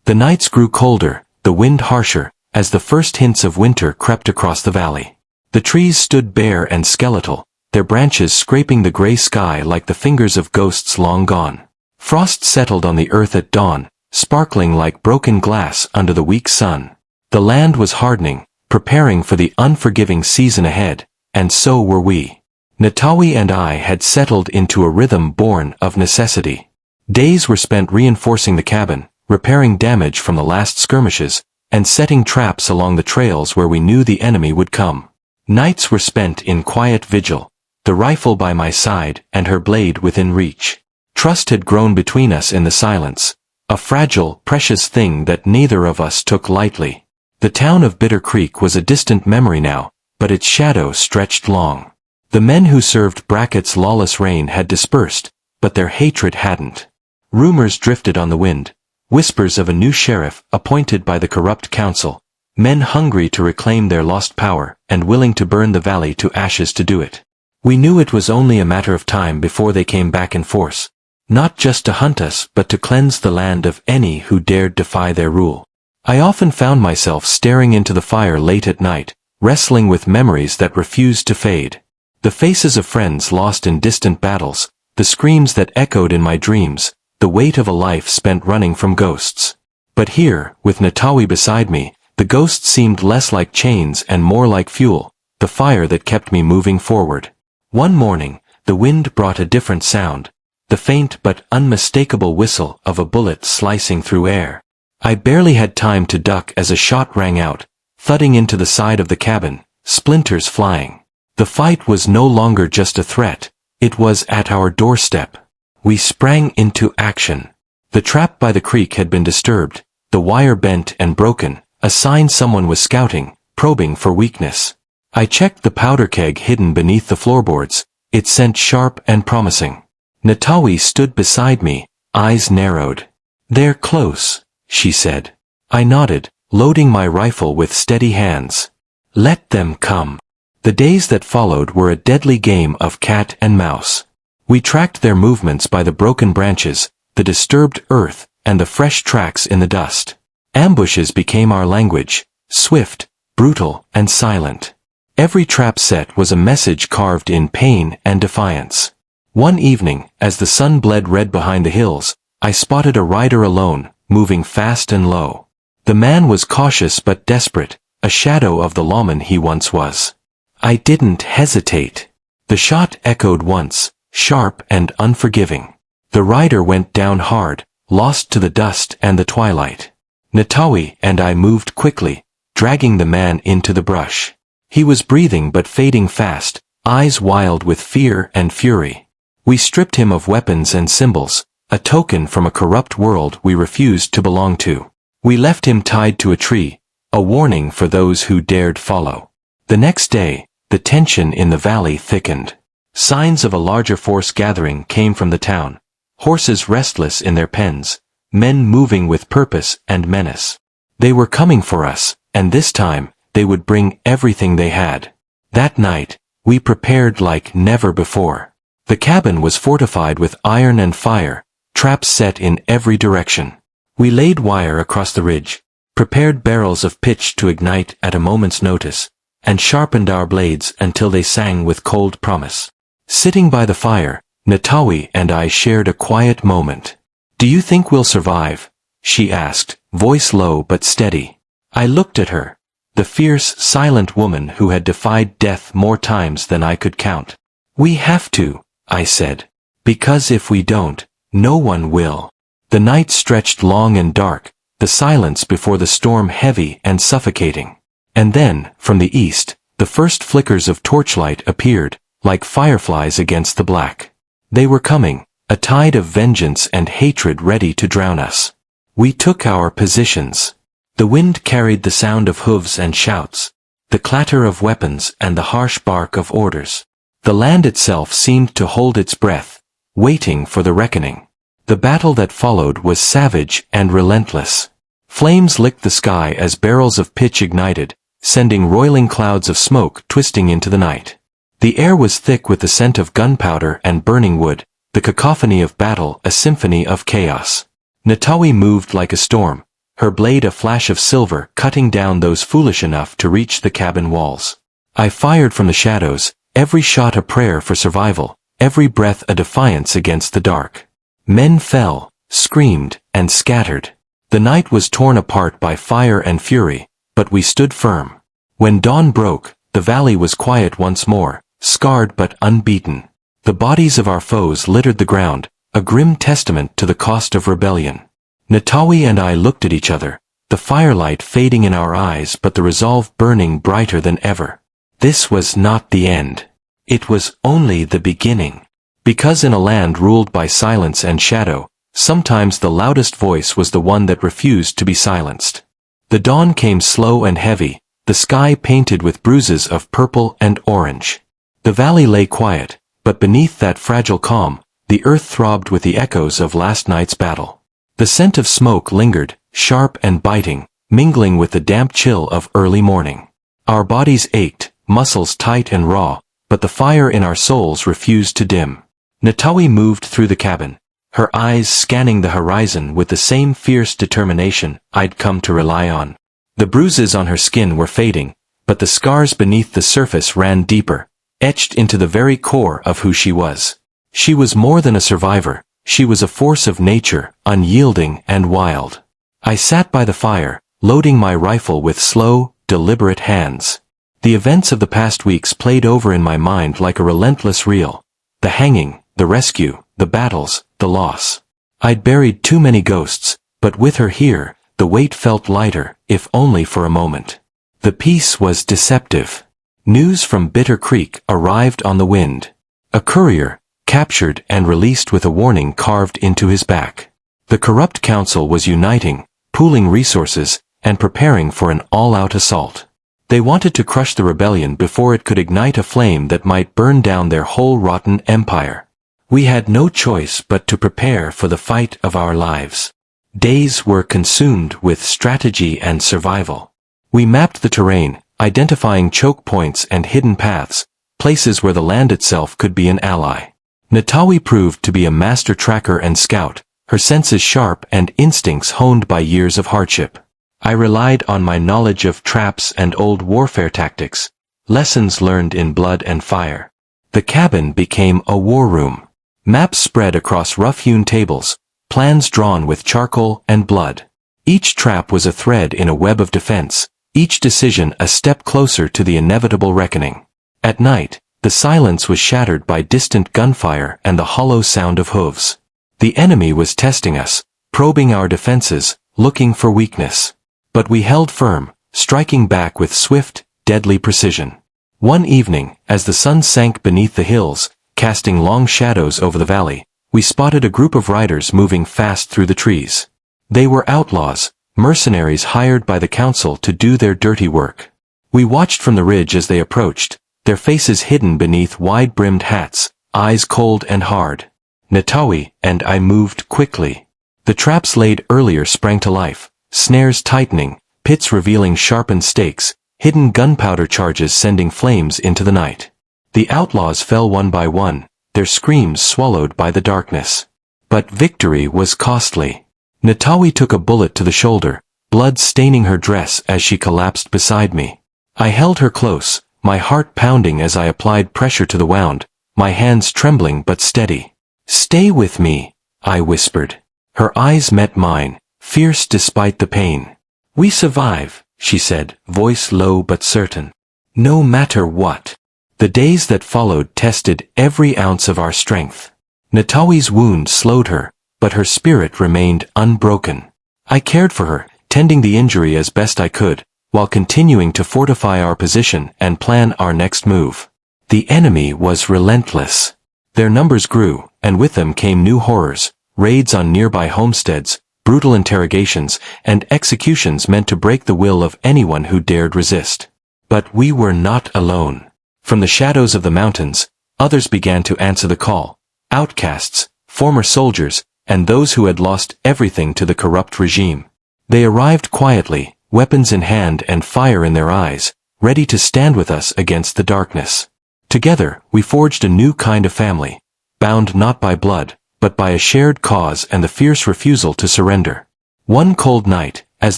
The nights grew colder, the wind harsher, as the first hints of winter crept across the valley. The trees stood bare and skeletal, their branches scraping the gray sky like the fingers of ghosts long gone. Frost settled on the earth at dawn, sparkling like broken glass under the weak sun. The land was hardening, preparing for the unforgiving season ahead, and so were we. Natawi and I had settled into a rhythm born of necessity. Days were spent reinforcing the cabin, repairing damage from the last skirmishes, and setting traps along the trails where we knew the enemy would come. Nights were spent in quiet vigil, the rifle by my side and her blade within reach. Trust had grown between us in the silence, a fragile, precious thing that neither of us took lightly. The town of Bitter Creek was a distant memory now, but its shadow stretched long. The men who served Brackett's lawless reign had dispersed, but their hatred hadn't. Rumors drifted on the wind, whispers of a new sheriff appointed by the corrupt council, men hungry to reclaim their lost power and willing to burn the valley to ashes to do it. We knew it was only a matter of time before they came back in force, not just to hunt us but to cleanse the land of any who dared defy their rule. I often found myself staring into the fire late at night, wrestling with memories that refused to fade. The faces of friends lost in distant battles, the screams that echoed in my dreams, the weight of a life spent running from ghosts. But here, with Natawi beside me, the ghosts seemed less like chains and more like fuel, the fire that kept me moving forward. One morning, the wind brought a different sound, the faint but unmistakable whistle of a bullet slicing through air. I barely had time to duck as a shot rang out, thudding into the side of the cabin, splinters flying. The fight was no longer just a threat, it was at our doorstep. We sprang into action. The trap by the creek had been disturbed, the wire bent and broken, a sign someone was scouting, probing for weakness. I checked the powder keg hidden beneath the floorboards, its scent sharp and promising. Natawi stood beside me, eyes narrowed. "They're close," she said. I nodded, loading my rifle with steady hands. Let them come. The days that followed were a deadly game of cat and mouse. We tracked their movements by the broken branches, the disturbed earth, and the fresh tracks in the dust. Ambushes became our language, swift, brutal, and silent. Every trap set was a message carved in pain and defiance. One evening, as the sun bled red behind the hills, I spotted a rider alone, moving fast and low. The man was cautious but desperate, a shadow of the lawman he once was. I didn't hesitate. The shot echoed once, sharp and unforgiving. The rider went down hard, lost to the dust and the twilight. Natawi and I moved quickly, dragging the man into the brush. He was breathing but fading fast, eyes wild with fear and fury. We stripped him of weapons and symbols, a token from a corrupt world we refused to belong to. We left him tied to a tree, a warning for those who dared follow. The next day, the tension in the valley thickened. Signs of a larger force gathering came from the town, horses restless in their pens, men moving with purpose and menace. They were coming for us, and this time, they would bring everything they had. That night, we prepared like never before. The cabin was fortified with iron and fire, traps set in every direction. We laid wire across the ridge, prepared barrels of pitch to ignite at a moment's notice, and sharpened our blades until they sang with cold promise. Sitting by the fire, Natawi and I shared a quiet moment. "Do you think we'll survive?" she asked, voice low but steady. I looked at her, the fierce, silent woman who had defied death more times than I could count. "We have to," I said. "Because if we don't, no one will." The night stretched long and dark, the silence before the storm heavy and suffocating. And then, from the east, the first flickers of torchlight appeared, like fireflies against the black. They were coming, a tide of vengeance and hatred ready to drown us. We took our positions. The wind carried the sound of hooves and shouts, the clatter of weapons and the harsh bark of orders. The land itself seemed to hold its breath, waiting for the reckoning. The battle that followed was savage and relentless. Flames licked the sky as barrels of pitch ignited, sending roiling clouds of smoke twisting into the night. The air was thick with the scent of gunpowder and burning wood, the cacophony of battle a symphony of chaos. Natawi moved like a storm, her blade a flash of silver cutting down those foolish enough to reach the cabin walls. I fired from the shadows, every shot a prayer for survival, every breath a defiance against the dark. Men fell, screamed, and scattered. The night was torn apart by fire and fury, but we stood firm. When dawn broke, the valley was quiet once more, scarred but unbeaten. The bodies of our foes littered the ground, a grim testament to the cost of rebellion. Natawi and I looked at each other, the firelight fading in our eyes but the resolve burning brighter than ever. This was not the end. It was only the beginning. Because in a land ruled by silence and shadow, sometimes the loudest voice was the one that refused to be silenced. The dawn came slow and heavy, the sky painted with bruises of purple and orange. The valley lay quiet, but beneath that fragile calm, the earth throbbed with the echoes of last night's battle. The scent of smoke lingered, sharp and biting, mingling with the damp chill of early morning. Our bodies ached, muscles tight and raw, but the fire in our souls refused to dim. Natawi moved through the cabin, her eyes scanning the horizon with the same fierce determination I'd come to rely on. The bruises on her skin were fading, but the scars beneath the surface ran deeper, etched into the very core of who she was. She was more than a survivor, she was a force of nature, unyielding and wild. I sat by the fire, loading my rifle with slow, deliberate hands. The events of the past weeks played over in my mind like a relentless reel. The hanging, the rescue, the battles, the loss. I'd buried too many ghosts, but with her here, the weight felt lighter, if only for a moment. The peace was deceptive. News from Bitter Creek arrived on the wind. A courier, captured and released with a warning carved into his back. The corrupt council was uniting, pooling resources, and preparing for an all-out assault. They wanted to crush the rebellion before it could ignite a flame that might burn down their whole rotten empire. We had no choice but to prepare for the fight of our lives. Days were consumed with strategy and survival. We mapped the terrain, identifying choke points and hidden paths, places where the land itself could be an ally. Natawi proved to be a master tracker and scout, her senses sharp and instincts honed by years of hardship. I relied on my knowledge of traps and old warfare tactics, lessons learned in blood and fire. The cabin became a war room. Maps spread across rough-hewn tables, plans drawn with charcoal and blood. Each trap was a thread in a web of defense, each decision a step closer to the inevitable reckoning. At night, the silence was shattered by distant gunfire and the hollow sound of hooves. The enemy was testing us, probing our defenses, looking for weakness. But we held firm, striking back with swift, deadly precision. One evening, as the sun sank beneath the hills, casting long shadows over the valley, we spotted a group of riders moving fast through the trees. They were outlaws, mercenaries hired by the council to do their dirty work. We watched from the ridge as they approached, their faces hidden beneath wide-brimmed hats, eyes cold and hard. Natawi and I moved quickly. The traps laid earlier sprang to life, snares tightening, pits revealing sharpened stakes, hidden gunpowder charges sending flames into the night. The outlaws fell one by one, their screams swallowed by the darkness. But victory was costly. Natawi took a bullet to the shoulder, blood staining her dress as she collapsed beside me. I held her close, my heart pounding as I applied pressure to the wound, my hands trembling but steady. "Stay with me," I whispered. Her eyes met mine, fierce despite the pain. "We survive," she said, voice low but certain. "No matter what." The days that followed tested every ounce of our strength. Natawi's wound slowed her, but her spirit remained unbroken. I cared for her, tending the injury as best I could, while continuing to fortify our position and plan our next move. The enemy was relentless. Their numbers grew, and with them came new horrors, raids on nearby homesteads, brutal interrogations, and executions meant to break the will of anyone who dared resist. But we were not alone. From the shadows of the mountains, others began to answer the call. Outcasts, former soldiers, and those who had lost everything to the corrupt regime. They arrived quietly, weapons in hand and fire in their eyes, ready to stand with us against the darkness. Together, we forged a new kind of family, bound not by blood, but by a shared cause and the fierce refusal to surrender. One cold night, as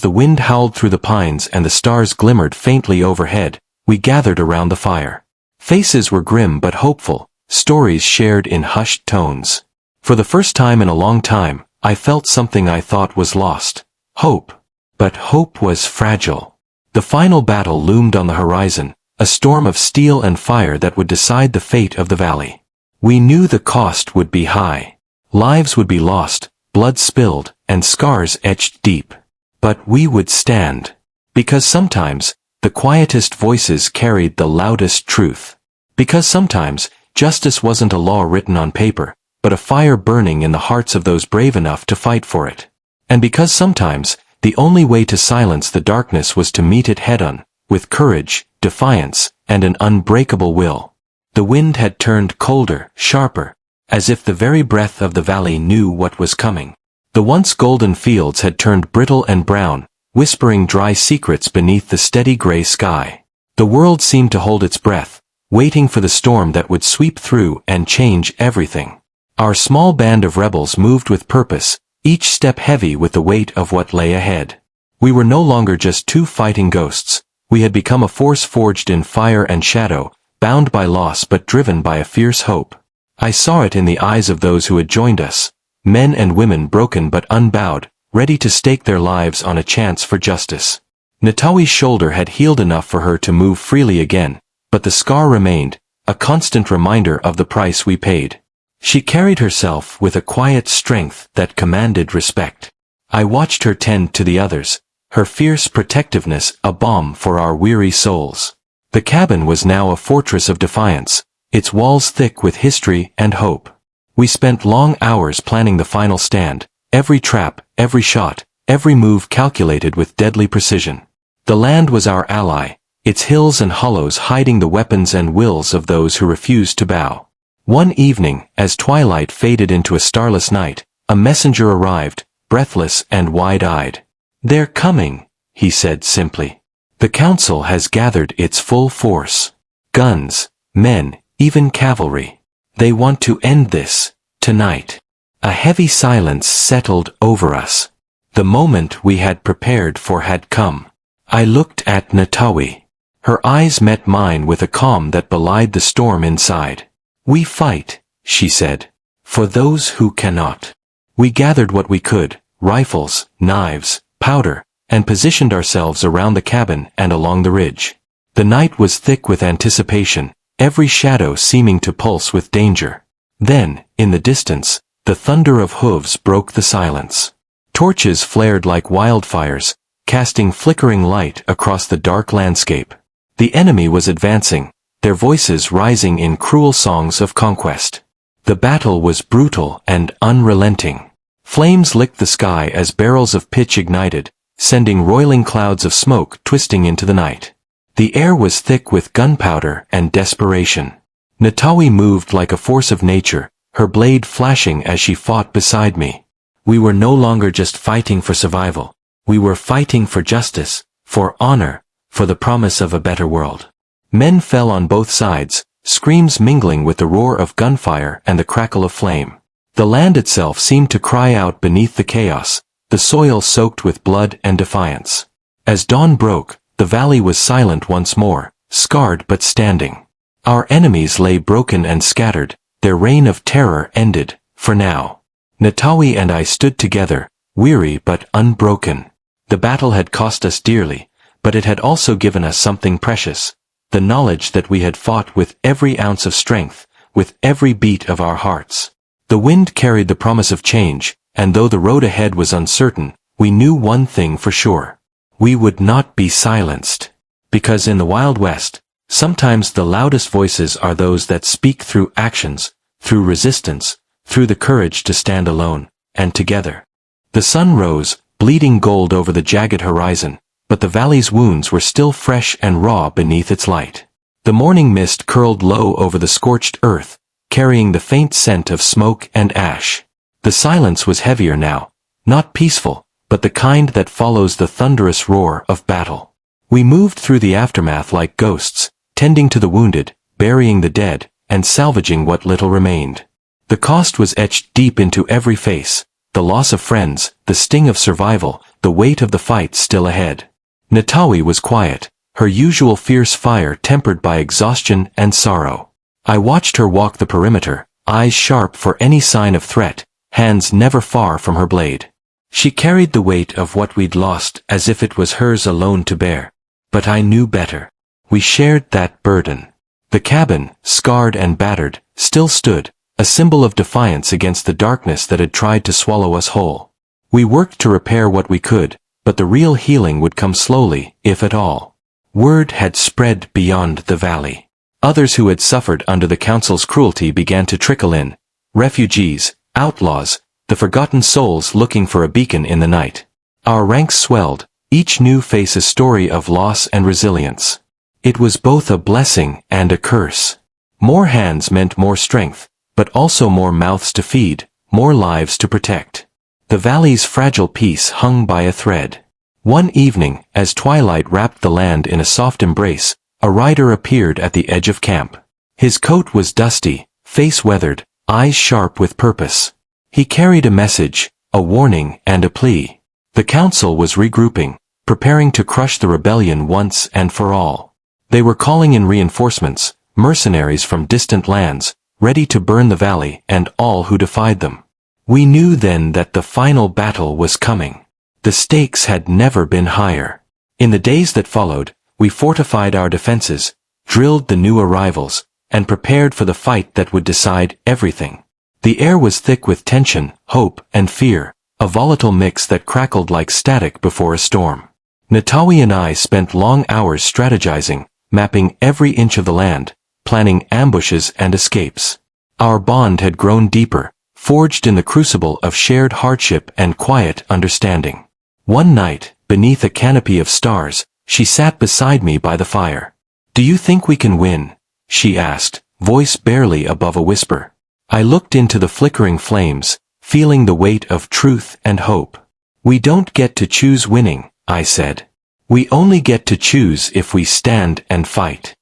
the wind howled through the pines and the stars glimmered faintly overhead, we gathered around the fire. Faces were grim but hopeful, stories shared in hushed tones. For the first time in a long time, I felt something I thought was lost. Hope. But hope was fragile. The final battle loomed on the horizon, a storm of steel and fire that would decide the fate of the valley. We knew the cost would be high. Lives would be lost, blood spilled, and scars etched deep. But we would stand. Because sometimes, the quietest voices carried the loudest truth. Because sometimes, justice wasn't a law written on paper, but a fire burning in the hearts of those brave enough to fight for it. And because sometimes, the only way to silence the darkness was to meet it head-on, with courage, defiance, and an unbreakable will. The wind had turned colder, sharper, as if the very breath of the valley knew what was coming. The once golden fields had turned brittle and brown, whispering dry secrets beneath the steady gray sky. The world seemed to hold its breath, waiting for the storm that would sweep through and change everything. Our small band of rebels moved with purpose, each step heavy with the weight of what lay ahead. We were no longer just two fighting ghosts. We had become a force forged in fire and shadow, bound by loss but driven by a fierce hope. I saw it in the eyes of those who had joined us, men and women broken but unbowed, ready to stake their lives on a chance for justice. Natawi's shoulder had healed enough for her to move freely again, but the scar remained, a constant reminder of the price we paid. She carried herself with a quiet strength that commanded respect. I watched her tend to the others, her fierce protectiveness a balm for our weary souls. The cabin was now a fortress of defiance, its walls thick with history and hope. We spent long hours planning the final stand, every trap, every shot, every move calculated with deadly precision. The land was our ally, its hills and hollows hiding the weapons and wills of those who refused to bow. One evening, as twilight faded into a starless night, a messenger arrived, breathless and wide-eyed. "They're coming," he said simply. "The council has gathered its full force. Guns, men, even cavalry. They want to end this, tonight." A heavy silence settled over us. The moment we had prepared for had come. I looked at Natawi. Her eyes met mine with a calm that belied the storm inside. "We fight," she said, "for those who cannot." We gathered what we could, rifles, knives, powder, and positioned ourselves around the cabin and along the ridge. The night was thick with anticipation, every shadow seeming to pulse with danger. Then, in the distance, the thunder of hooves broke the silence. Torches flared like wildfires, casting flickering light across the dark landscape. The enemy was advancing, their voices rising in cruel songs of conquest. The battle was brutal and unrelenting. Flames licked the sky as barrels of pitch ignited, sending roiling clouds of smoke twisting into the night. The air was thick with gunpowder and desperation. Natawi moved like a force of nature, her blade flashing as she fought beside me. We were no longer just fighting for survival. We were fighting for justice, for honor, for the promise of a better world. Men fell on both sides, screams mingling with the roar of gunfire and the crackle of flame. The land itself seemed to cry out beneath the chaos, the soil soaked with blood and defiance. As dawn broke, the valley was silent once more, scarred but standing. Our enemies lay broken and scattered, their reign of terror ended, for now. Natawi and I stood together, weary but unbroken. The battle had cost us dearly, but it had also given us something precious, the knowledge that we had fought with every ounce of strength, with every beat of our hearts. The wind carried the promise of change, and though the road ahead was uncertain, we knew one thing for sure. We would not be silenced. Because in the Wild West, sometimes the loudest voices are those that speak through actions, through resistance, through the courage to stand alone, and together. The sun rose, bleeding gold over the jagged horizon, but the valley's wounds were still fresh and raw beneath its light. The morning mist curled low over the scorched earth, carrying the faint scent of smoke and ash. The silence was heavier now, not peaceful, but the kind that follows the thunderous roar of battle. We moved through the aftermath like ghosts, tending to the wounded, burying the dead, and salvaging what little remained. The cost was etched deep into every face, the loss of friends, the sting of survival, the weight of the fight still ahead. Natawi was quiet, her usual fierce fire tempered by exhaustion and sorrow. I watched her walk the perimeter, eyes sharp for any sign of threat, hands never far from her blade. She carried the weight of what we'd lost as if it was hers alone to bear. But I knew better. We shared that burden. The cabin, scarred and battered, still stood, a symbol of defiance against the darkness that had tried to swallow us whole. We worked to repair what we could, but the real healing would come slowly, if at all. Word had spread beyond the valley. Others who had suffered under the council's cruelty began to trickle in. Refugees, outlaws, the forgotten souls looking for a beacon in the night. Our ranks swelled, each new face a story of loss and resilience. It was both a blessing and a curse. More hands meant more strength, but also more mouths to feed, more lives to protect. The valley's fragile peace hung by a thread. One evening, as twilight wrapped the land in a soft embrace, a rider appeared at the edge of camp. His coat was dusty, face weathered, eyes sharp with purpose. He carried a message, a warning and a plea. The council was regrouping, preparing to crush the rebellion once and for all. They were calling in reinforcements, mercenaries from distant lands, ready to burn the valley and all who defied them. We knew then that the final battle was coming. The stakes had never been higher. In the days that followed, we fortified our defenses, drilled the new arrivals, and prepared for the fight that would decide everything. The air was thick with tension, hope, and fear, a volatile mix that crackled like static before a storm. Natawi and I spent long hours strategizing, mapping every inch of the land, planning ambushes and escapes. Our bond had grown deeper, forged in the crucible of shared hardship and quiet understanding. One night, beneath a canopy of stars, she sat beside me by the fire. "Do you think we can win?" she asked, voice barely above a whisper. I looked into the flickering flames, feeling the weight of truth and hope. "We don't get to choose winning," I said. "We only get to choose if we stand and fight."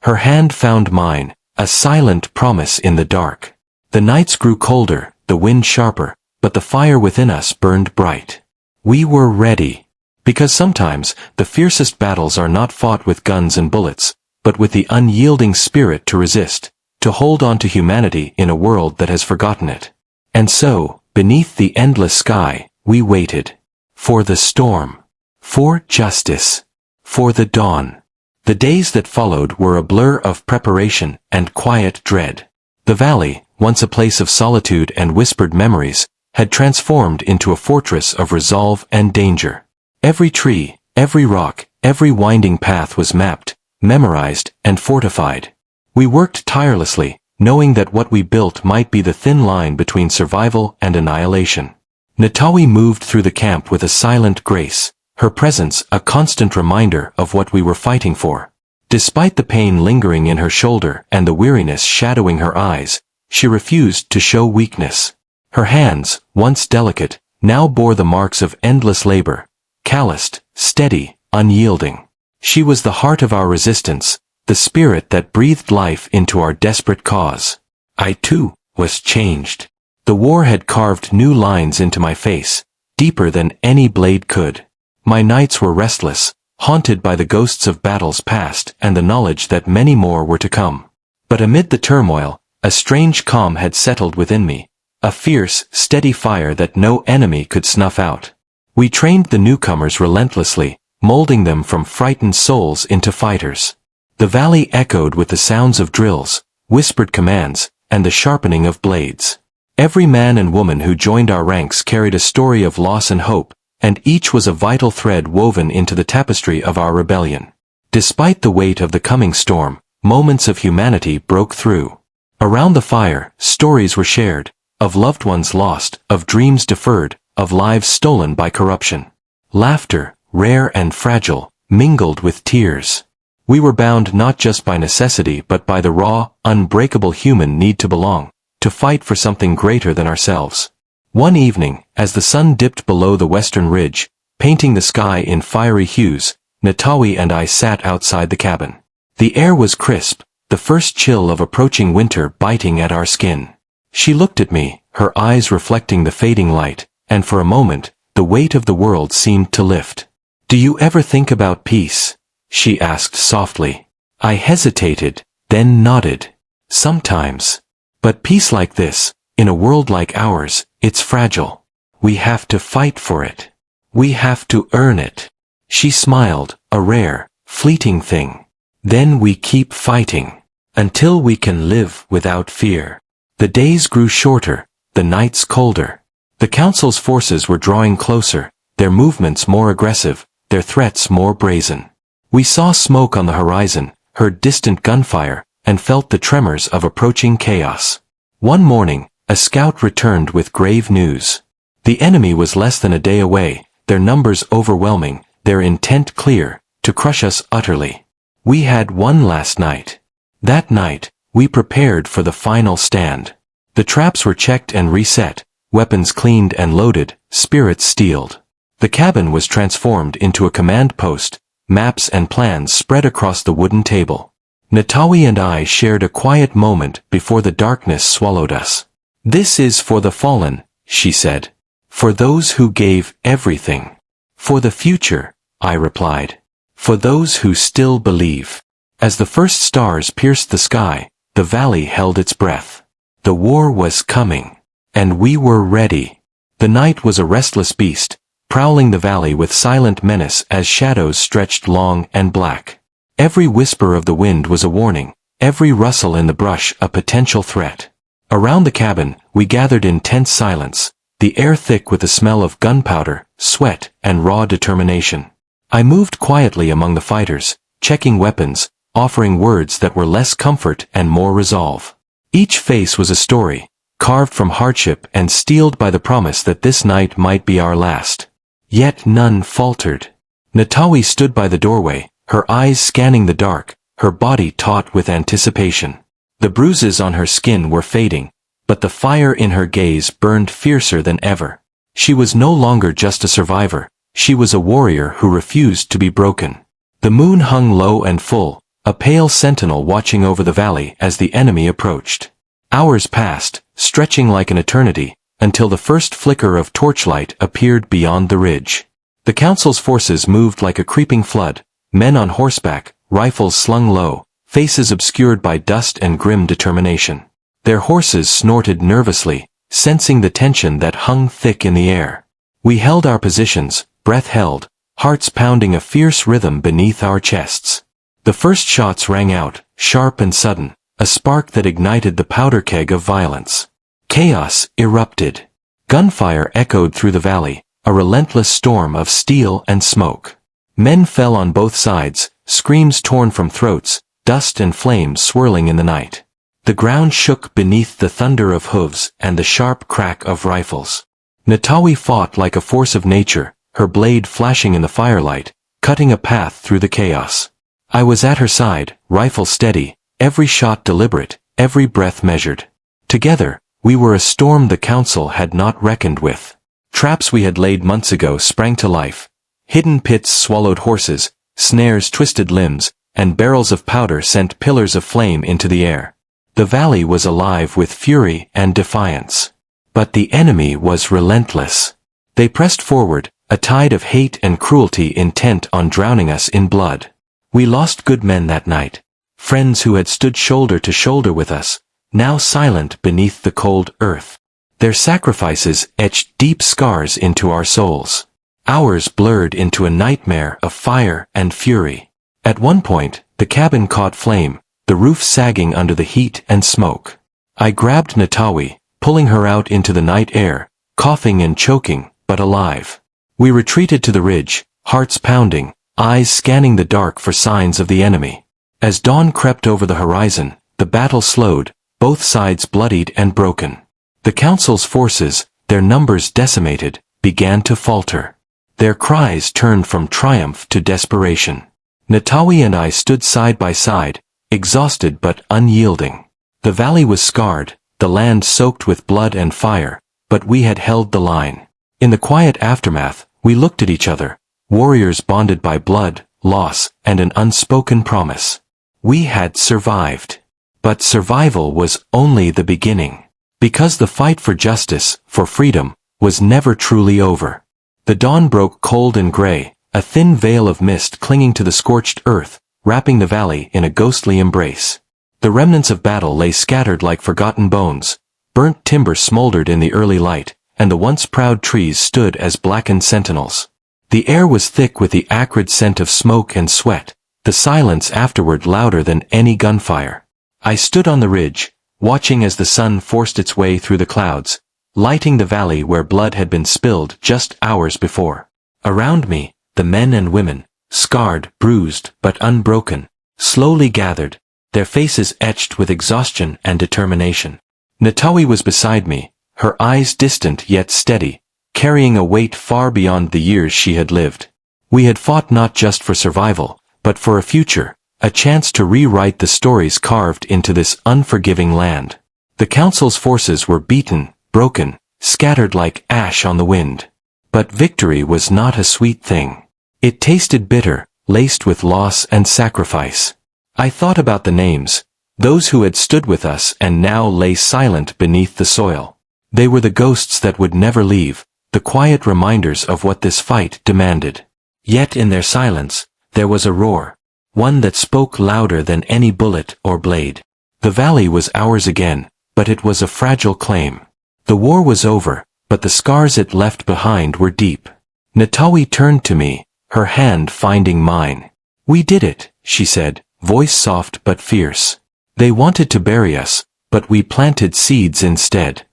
Her hand found mine, a silent promise in the dark. The nights grew colder, the wind sharper, but the fire within us burned bright. We were ready. Because sometimes, the fiercest battles are not fought with guns and bullets, but with the unyielding spirit to resist, to hold on to humanity in a world that has forgotten it. And so, beneath the endless sky, we waited. For the storm. For justice. For the dawn. The days that followed were a blur of preparation and quiet dread. The valley, once a place of solitude and whispered memories, had transformed into a fortress of resolve and danger. Every tree, every rock, every winding path was mapped, memorized, and fortified. We worked tirelessly, knowing that what we built might be the thin line between survival and annihilation. Natawi moved through the camp with a silent grace, her presence a constant reminder of what we were fighting for. Despite the pain lingering in her shoulder and the weariness shadowing her eyes, she refused to show weakness. Her hands, once delicate, now bore the marks of endless labor, calloused, steady, unyielding. She was the heart of our resistance, the spirit that breathed life into our desperate cause. I too was changed. The war had carved new lines into my face, deeper than any blade could. My nights were restless, haunted by the ghosts of battles past and the knowledge that many more were to come. But amid the turmoil, a strange calm had settled within me, a fierce, steady fire that no enemy could snuff out. We trained the newcomers relentlessly, molding them from frightened souls into fighters. The valley echoed with the sounds of drills, whispered commands, and the sharpening of blades. Every man and woman who joined our ranks carried a story of loss and hope, and each was a vital thread woven into the tapestry of our rebellion. Despite the weight of the coming storm, moments of humanity broke through. Around the fire, stories were shared, of loved ones lost, of dreams deferred, of lives stolen by corruption. Laughter, rare and fragile, mingled with tears. We were bound not just by necessity but by the raw, unbreakable human need to belong, to fight for something greater than ourselves. One evening, as the sun dipped below the western ridge, painting the sky in fiery hues, Natawi and I sat outside the cabin. The air was crisp, the first chill of approaching winter biting at our skin. She looked at me, her eyes reflecting the fading light, and for a moment, the weight of the world seemed to lift. "Do you ever think about peace?" she asked softly. I hesitated, then nodded. "Sometimes. But peace like this, in a world like ours, it's fragile. We have to fight for it. We have to earn it." She smiled, a rare, fleeting thing. "Then we keep fighting. Until we can live without fear." The days grew shorter, the nights colder. The council's forces were drawing closer, their movements more aggressive, their threats more brazen. We saw smoke on the horizon, heard distant gunfire, and felt the tremors of approaching chaos. One morning, a scout returned with grave news. The enemy was less than a day away, their numbers overwhelming, their intent clear, to crush us utterly. We had won last night. That night, we prepared for the final stand. The traps were checked and reset, weapons cleaned and loaded, spirits steeled. The cabin was transformed into a command post, maps and plans spread across the wooden table. Natawi and I shared a quiet moment before the darkness swallowed us. "This is for the fallen," she said. "For those who gave everything. For the future," I replied. "For those who still believe." As the first stars pierced the sky, the valley held its breath. The war was coming. And we were ready. The night was a restless beast, prowling the valley with silent menace as shadows stretched long and black. Every whisper of the wind was a warning, every rustle in the brush a potential threat. Around the cabin, we gathered in tense silence, the air thick with the smell of gunpowder, sweat, and raw determination. I moved quietly among the fighters, checking weapons, offering words that were less comfort and more resolve. Each face was a story, carved from hardship and steeled by the promise that this night might be our last. Yet none faltered. Natawi stood by the doorway, her eyes scanning the dark, her body taut with anticipation. The bruises on her skin were fading, but the fire in her gaze burned fiercer than ever. She was no longer just a survivor, she was a warrior who refused to be broken. The moon hung low and full, a pale sentinel watching over the valley as the enemy approached. Hours passed, stretching like an eternity, until the first flicker of torchlight appeared beyond the ridge. The council's forces moved like a creeping flood, men on horseback, rifles slung low, faces obscured by dust and grim determination. Their horses snorted nervously, sensing the tension that hung thick in the air. We held our positions, breath held, hearts pounding a fierce rhythm beneath our chests. The first shots rang out, sharp and sudden, a spark that ignited the powder keg of violence. Chaos erupted. Gunfire echoed through the valley, a relentless storm of steel and smoke. Men fell on both sides, screams torn from throats, dust and flames swirling in the night. The ground shook beneath the thunder of hooves and the sharp crack of rifles. Natawi fought like a force of nature, her blade flashing in the firelight, cutting a path through the chaos. I was at her side, rifle steady, every shot deliberate, every breath measured. Together, we were a storm the council had not reckoned with. Traps we had laid months ago sprang to life. Hidden pits swallowed horses, snares twisted limbs, and barrels of powder sent pillars of flame into the air. The valley was alive with fury and defiance. But the enemy was relentless. They pressed forward, a tide of hate and cruelty intent on drowning us in blood. We lost good men that night, friends who had stood shoulder to shoulder with us, now silent beneath the cold earth. Their sacrifices etched deep scars into our souls. Ours blurred into a nightmare of fire and fury. At one point, the cabin caught flame, the roof sagging under the heat and smoke. I grabbed Natawi, pulling her out into the night air, coughing and choking, but alive. We retreated to the ridge, hearts pounding, eyes scanning the dark for signs of the enemy. As dawn crept over the horizon, the battle slowed, both sides bloodied and broken. The council's forces, their numbers decimated, began to falter. Their cries turned from triumph to desperation. Natawi and I stood side by side, exhausted but unyielding. The valley was scarred, the land soaked with blood and fire, but we had held the line. In the quiet aftermath, we looked at each other, warriors bonded by blood, loss, and an unspoken promise. We had survived. But survival was only the beginning. Because the fight for justice, for freedom, was never truly over. The dawn broke cold and gray, a thin veil of mist clinging to the scorched earth, wrapping the valley in a ghostly embrace. The remnants of battle lay scattered like forgotten bones, burnt timber smoldered in the early light, and the once proud trees stood as blackened sentinels. The air was thick with the acrid scent of smoke and sweat, the silence afterward louder than any gunfire. I stood on the ridge, watching as the sun forced its way through the clouds, lighting the valley where blood had been spilled just hours before. Around me, the men and women, scarred, bruised, but unbroken, slowly gathered, their faces etched with exhaustion and determination. Natawi was beside me, her eyes distant yet steady, carrying a weight far beyond the years she had lived. We had fought not just for survival, but for a future, a chance to rewrite the stories carved into this unforgiving land. The council's forces were beaten, broken, scattered like ash on the wind. But victory was not a sweet thing. It tasted bitter, laced with loss and sacrifice. I thought about the names, those who had stood with us and now lay silent beneath the soil. They were the ghosts that would never leave, the quiet reminders of what this fight demanded. Yet in their silence, there was a roar, one that spoke louder than any bullet or blade. The valley was ours again, but it was a fragile claim. The war was over, but the scars it left behind were deep. Natawi turned to me, her hand finding mine. "We did it," she said, voice soft but fierce. "They wanted to bury us, but we planted seeds instead."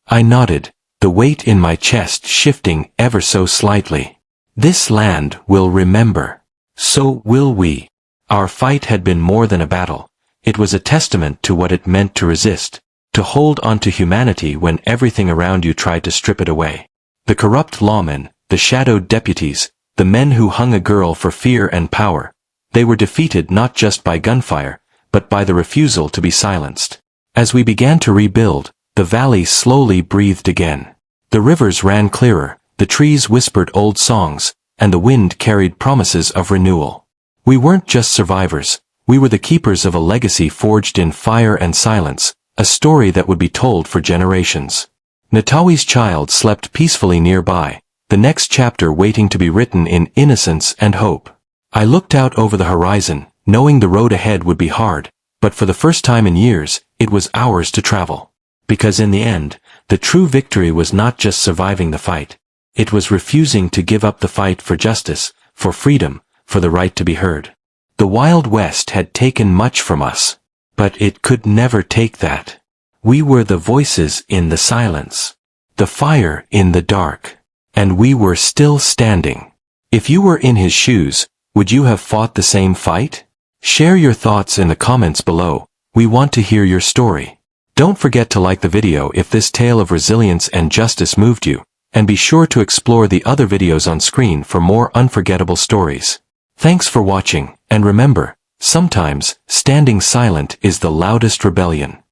I nodded, the weight in my chest shifting ever so slightly. This land will remember. So will we. Our fight had been more than a battle. It was a testament to what it meant to resist, to hold on to humanity when everything around you tried to strip it away. The corrupt lawmen, the shadowed deputies, the men who hung a girl for fear and power, they were defeated not just by gunfire, but by the refusal to be silenced. As we began to rebuild, the valley slowly breathed again. The rivers ran clearer, the trees whispered old songs, and the wind carried promises of renewal. We weren't just survivors, we were the keepers of a legacy forged in fire and silence, a story that would be told for generations. Natawi's child slept peacefully nearby, the next chapter waiting to be written in innocence and hope. I looked out over the horizon, knowing the road ahead would be hard, but for the first time in years, it was ours to travel. Because in the end, the true victory was not just surviving the fight. It was refusing to give up the fight for justice, for freedom, for the right to be heard. The Wild West had taken much from us, but it could never take that. We were the voices in the silence, the fire in the dark, and we were still standing. If you were in his shoes, would you have fought the same fight? Share your thoughts in the comments below. We want to hear your story. Don't forget to like the video if this tale of resilience and justice moved you, and be sure to explore the other videos on screen for more unforgettable stories. Thanks for watching, and remember, sometimes, standing silent is the loudest rebellion.